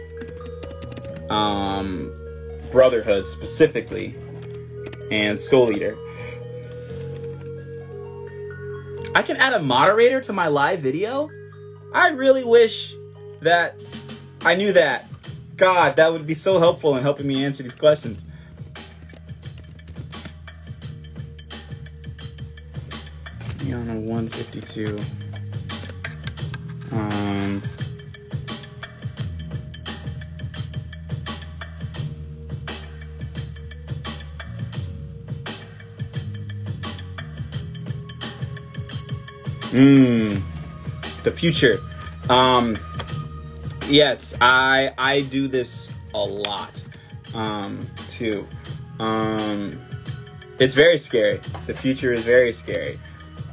Brotherhood specifically, and Soul Eater. I can add a moderator to my live video? I really wish that I knew that. God, that would be so helpful in helping me answer these questions. You're on a 152. The future. Yes, I do this a lot, too. It's very scary. The future is very scary.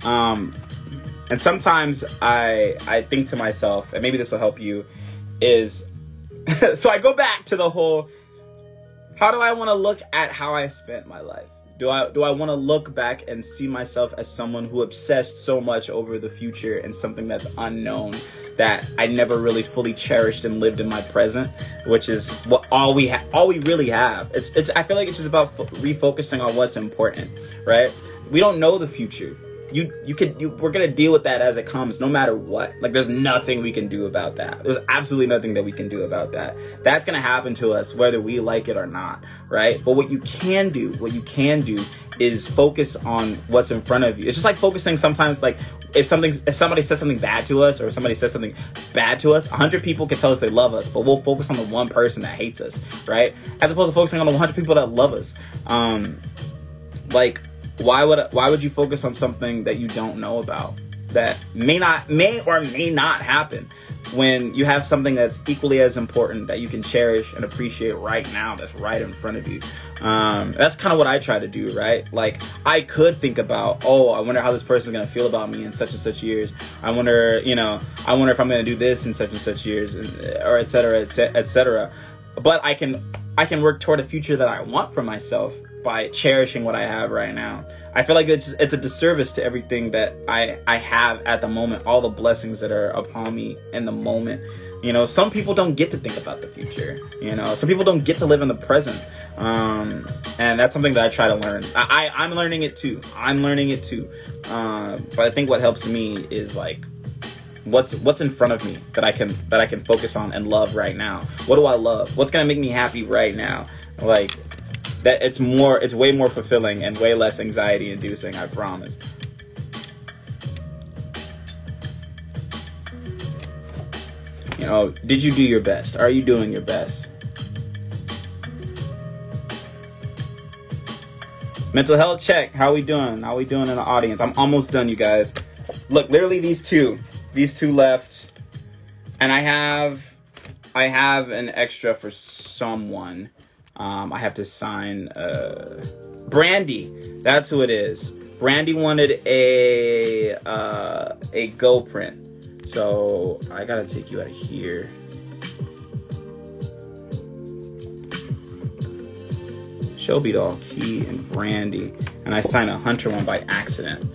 And sometimes I think to myself, and maybe this will help you, is, so I go back to the whole, how do I want to look at how I spent my life? Do I want to look back and see myself as someone who obsessed so much over the future and something that's unknown, that I never really fully cherished and lived in my present, which is what all we really have. It's I feel like it's just about refocusing on what's important, right? We don't know the future. We're gonna deal with that as it comes, no matter what. Like, there's nothing we can do about that. There's absolutely nothing that we can do about that. That's gonna happen to us whether we like it or not, right? But what you can do is focus on what's in front of you. It's just like focusing sometimes, like, if somebody says something bad to us, or somebody says something bad to us, 100 people can tell us they love us, but we'll focus on the one person that hates us, right? As opposed to focusing on the 100 people that love us. Like, why would you focus on something that you don't know about, that may or may not happen, when you have something that's equally as important that you can cherish and appreciate right now, that's right in front of you? That's kind of what I try to do, right? Like, I could think about, oh, I wonder how this person's gonna feel about me in such and such years. I wonder if I'm gonna do this in such and such years, or et cetera, et cetera. But I can work toward a future that I want for myself by cherishing what I have right now. I feel like it's a disservice to everything that I have at the moment, all the blessings that are upon me in the moment. You know, some people don't get to think about the future. You know, some people don't get to live in the present. And that's something that I try to learn. I'm learning it too. But I think what helps me is, like, what's in front of me that I can focus on and love right now. What do I love? What's gonna make me happy right now? Like, that it's way more fulfilling and way less anxiety inducing, I promise. You know, did you do your best? Are you doing your best? Mental health check. How we doing? How we doing in the audience? I'm almost done, you guys. Look, literally these two left, and I have an extra for someone. I have to sign. Brandy. That's who it is. Brandy wanted a Go print, so I gotta take you out of here. Shelby Doll, Key, and Brandy. And I signed a Hunter one by accident.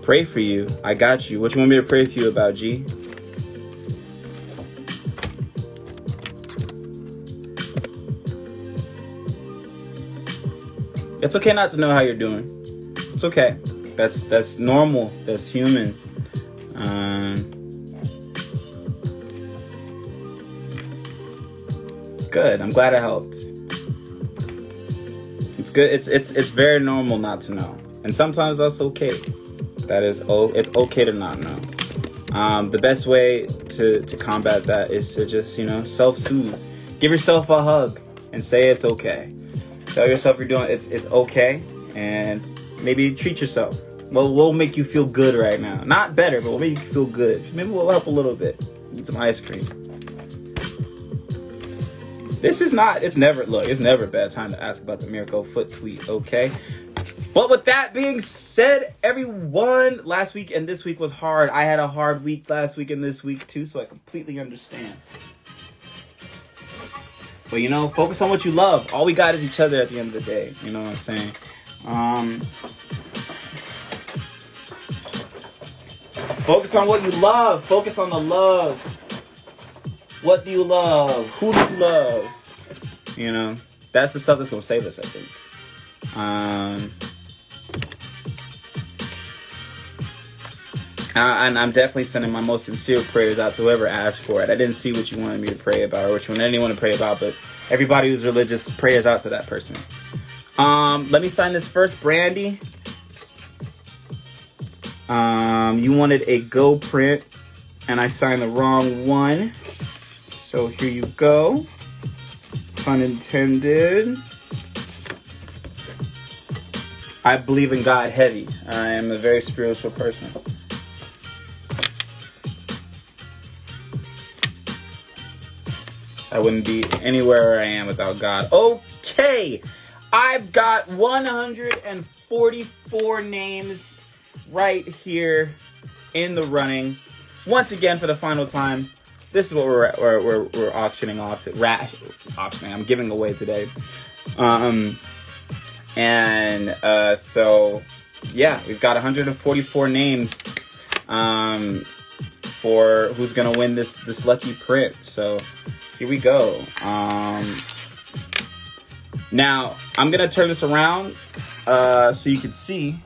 Pray for you. I got you. What you want me to pray for you about, G? It's okay not to know how you're doing. It's okay. That's normal. That's human. Good. I'm glad it helped. It's good. It's very normal not to know, and sometimes that's okay. It's okay to not know. The best way to combat that is to just, you know, self-soothe. Give yourself a hug and say it's okay. Tell yourself you're doing it's okay, and maybe treat yourself. Well, we'll make you feel good right now. Not better, but we'll make you feel good. Maybe we'll help a little bit. Eat some ice cream. It's never a bad time to ask about the Miracle Foot tweet, okay? But with that being said, everyone, last week and this week was hard. I had a hard week last week and this week too, so I completely understand. But, you know, focus on what you love. All we got is each other at the end of the day. You know what I'm saying? Focus on what you love. Focus on the love. What do you love? Who do you love? You know, that's the stuff that's going to save us, I think. And I'm definitely sending my most sincere prayers out to whoever asked for it. I didn't see what you wanted me to pray about or what you wanted anyone to pray about, but everybody who's religious, prayers out to that person. Let me sign this first, Brandy. You wanted a Go print, and I signed the wrong one. So here you go. Pun intended. I believe in God heavy. I am a very spiritual person. I wouldn't be anywhere where I am without God. Okay. I've got 144 names right here in the running. Once again, for the final time. This is what we're auctioning off. Auctioning. I'm giving away today. So yeah, we've got 144 names for who's gonna win this lucky print. So here we go. Now I'm gonna turn this around so you can see.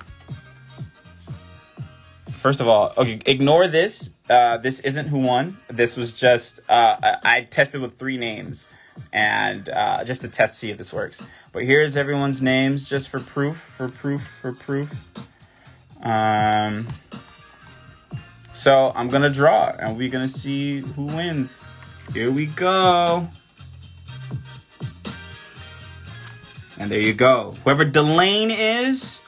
First of all, okay, ignore this. This isn't who won. This was just, I tested with 3 names and just to test, see if this works. But here's everyone's names just for proof, So I'm going to draw and we're going to see who wins. Here we go. And there you go. Whoever Delane is,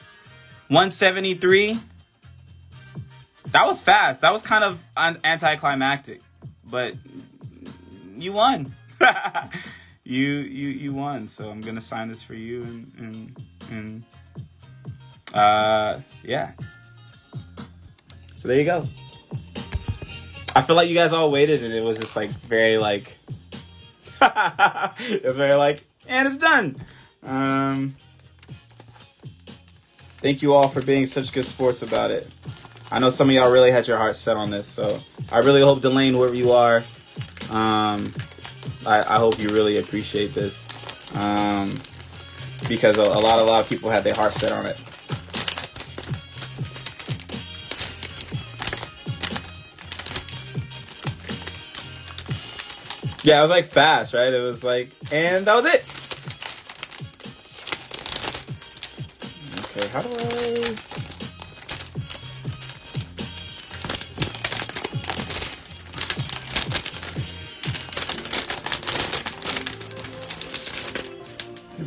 173. That was fast. That was kind of anticlimactic, but you won. you won. So I'm gonna sign this for you, and yeah. So there you go. I feel like you guys all waited, and it was just like very like, it was very like, and it's done. Thank you all for being such good sports about it. I know some of y'all really had your heart set on this, so I really hope, Delane, whoever you are, I hope you really appreciate this, because a lot of people had their heart set on it. Yeah, it was like fast, right? It was like, and that was it. Okay, how do I...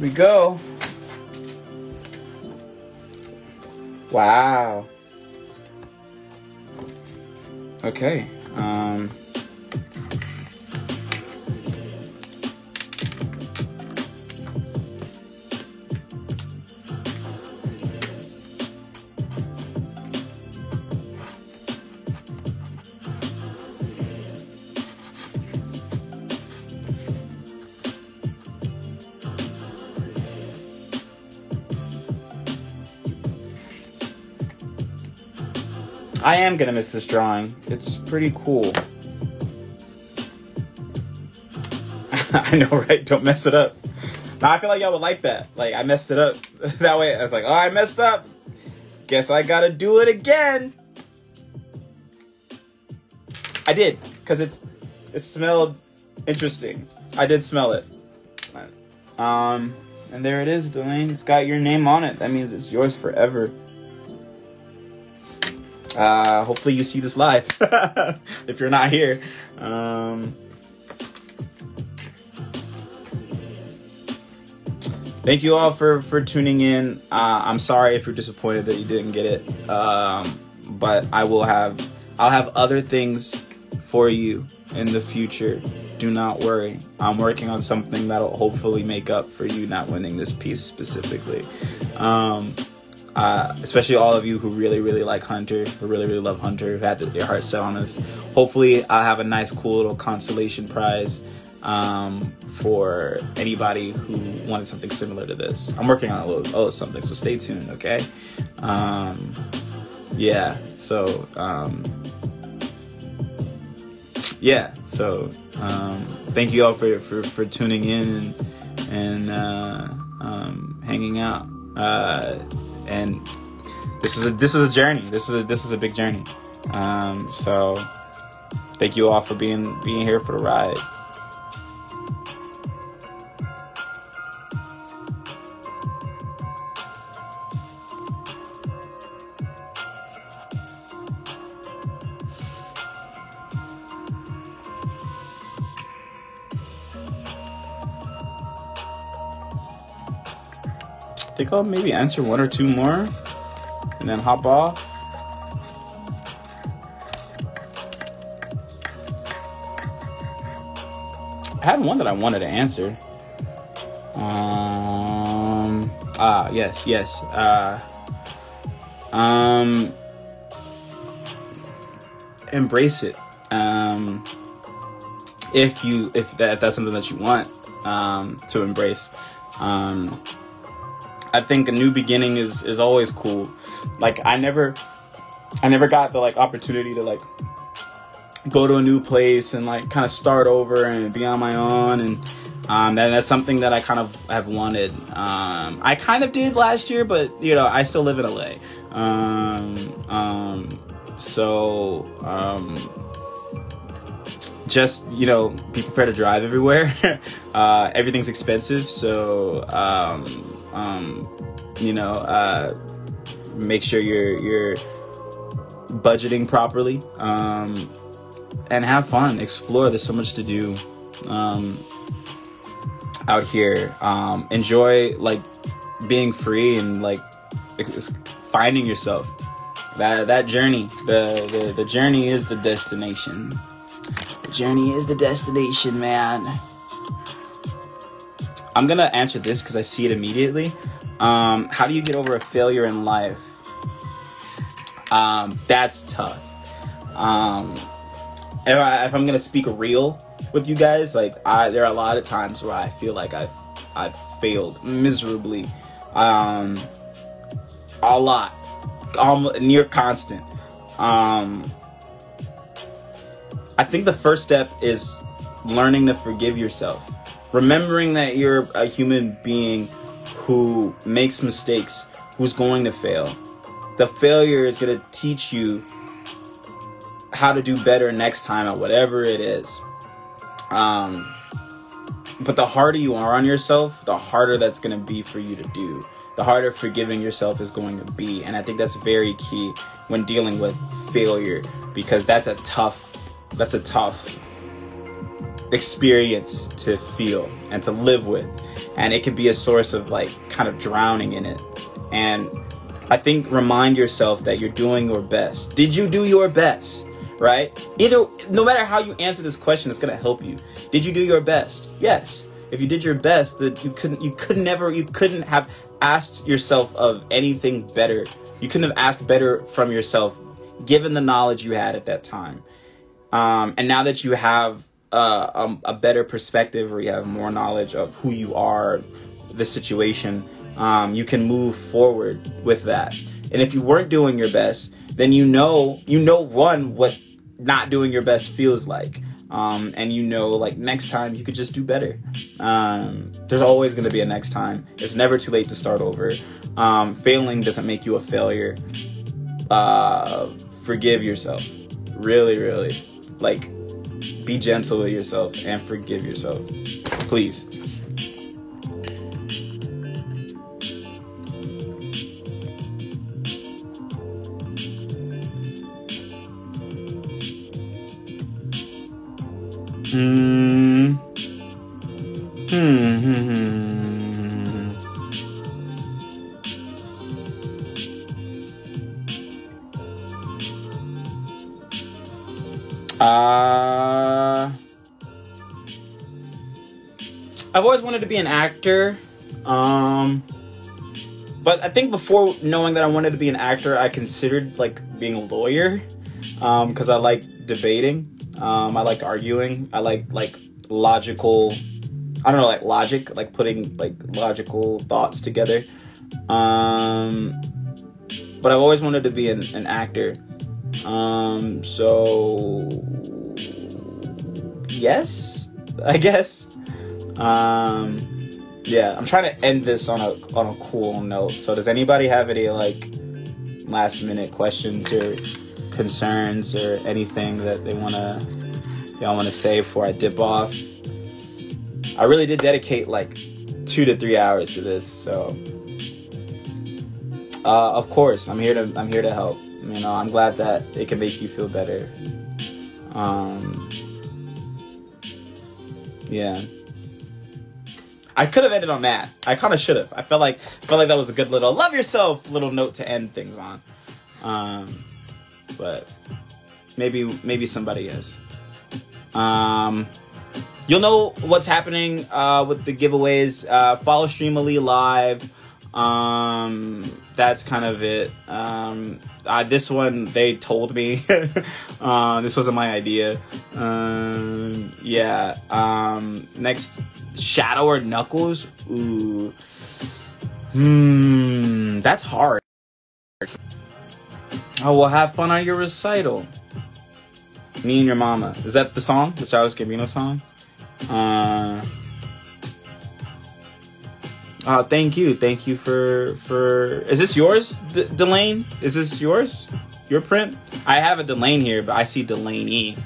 we go. Wow. Okay. I am gonna miss this drawing. It's pretty cool. I know, right? Don't mess it up. Now I feel like y'all would like that. Like, I messed it up. That way, I was like, oh, I messed up. Guess I gotta do it again. I did, because it smelled interesting. I did smell it. And there it is, Delane. It's got your name on it. That means it's yours forever. Hopefully you see this live if you're not here. Thank you all for tuning in. I'm sorry if you're disappointed that you didn't get it. But I'll have other things for you in the future. Do not worry. I'm working on something that'll hopefully make up for you not winning this piece specifically. Especially all of you who really, really like Hunter, who really, really love Hunter, who had their heart set on us. Hopefully, I'll have a nice, cool little consolation prize for anybody who wanted something similar to this. I'm working on a little something, so stay tuned, okay? Yeah, so, thank you all for tuning in and hanging out. And this is a journey. This is a big journey. So thank you all for being here for the ride. I think I'll maybe answer one or two more and then hop off. I had one that I wanted to answer. Yes. Embrace it. If that's something that you want to embrace. I think a new beginning is always cool. Like, I never got the opportunity to go to a new place and kind of start over and be on my own, and that's something that I kind of have wanted. I kind of did last year, but I still live in LA. Just be prepared to drive everywhere. Everything's expensive, so make sure you're budgeting properly, and have fun, explore. There's so much to do out here. Enjoy being free and finding yourself. That journey, the journey is the destination. The journey is the destination, man. I'm gonna answer this because I see it immediately. How do you get over a failure in life? That's tough. If I'm gonna speak real with you guys, there are a lot of times where I feel like I've failed miserably. A lot, near constant. I think the first step is learning to forgive yourself. Remembering that you're a human being who makes mistakes, who's going to fail. The failure is going to teach you how to do better next time at whatever it is. But the harder you are on yourself, the harder that's going to be for you to do. The harder forgiving yourself is going to be. And I think that's very key when dealing with failure, because that's a tough experience to feel and to live with, and it can be a source of like kind of drowning in it. And I think remind yourself that you're doing your best. Did you do your best? Right? Either, no matter how you answer this question, it's gonna help you. Did you do your best? Yes. If you did your best, that you couldn't have asked yourself of anything better. You couldn't have asked better from yourself, given the knowledge you had at that time. And now that you have a better perspective, or you have more knowledge of who you are, the situation, you can move forward with that. And if you weren't doing your best, then you know one, what not doing your best feels like. And you know, like, next time you could just do better. There's always going to be a next time. It's never too late to start over. Failing doesn't make you a failure. Forgive yourself. Really, really. Like, be gentle with yourself and forgive yourself. Please. I've always wanted to be an actor, but I think before knowing that I wanted to be an actor, I considered like being a lawyer, because I like debating. I like arguing. I like logical, I don't know, like logic, like putting like logical thoughts together. But I've always wanted to be an actor. So yes, I guess. Yeah, I'm trying to end this on a cool note. So does anybody have any like last minute questions or concerns or anything that y'all wanna say before I dip off? I really did dedicate like 2 to 3 hours to this, so of course I'm here to help. You know, I'm glad that it can make you feel better. Yeah. I could have ended on that. I kind of should have. I felt like that was a good little love yourself little note to end things on. But maybe somebody is. You'll know what's happening with the giveaways. Follow Streamily Live. That's kind of it. This one they told me. This wasn't my idea. Yeah. Next, Shadow or Knuckles. Ooh. That's hard. Oh, well, have fun on your recital. Me and Your Mama. Is that the song? The Childish Gambino song? Thank you for is this yours, Delane? Is this yours? Your print? I have a Delane here, but I see Delaney.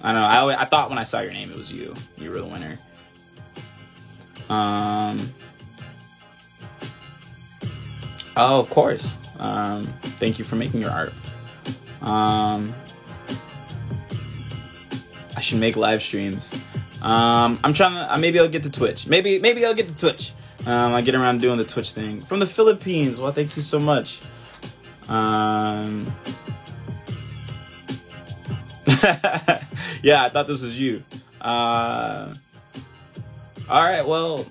I don't know. I thought when I saw your name it was you. You were the winner. Oh, of course. Thank you for making your art. I should make live streams. I'm trying to. Maybe I'll get to Twitch. Maybe I'll get to Twitch. I get around doing the Twitch thing from the Philippines. Well, thank you so much. Yeah, I thought this was you. All right. Well,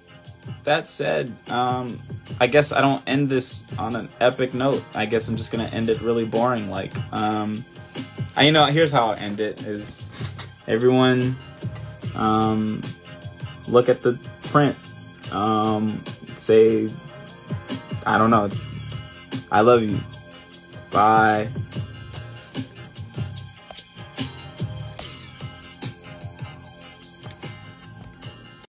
that said, I guess I don't end this on an epic note. I guess I'm just gonna end it really boring. Like, here's how I'll end it: is everyone look at the print. Say, I don't know, I love you. Bye.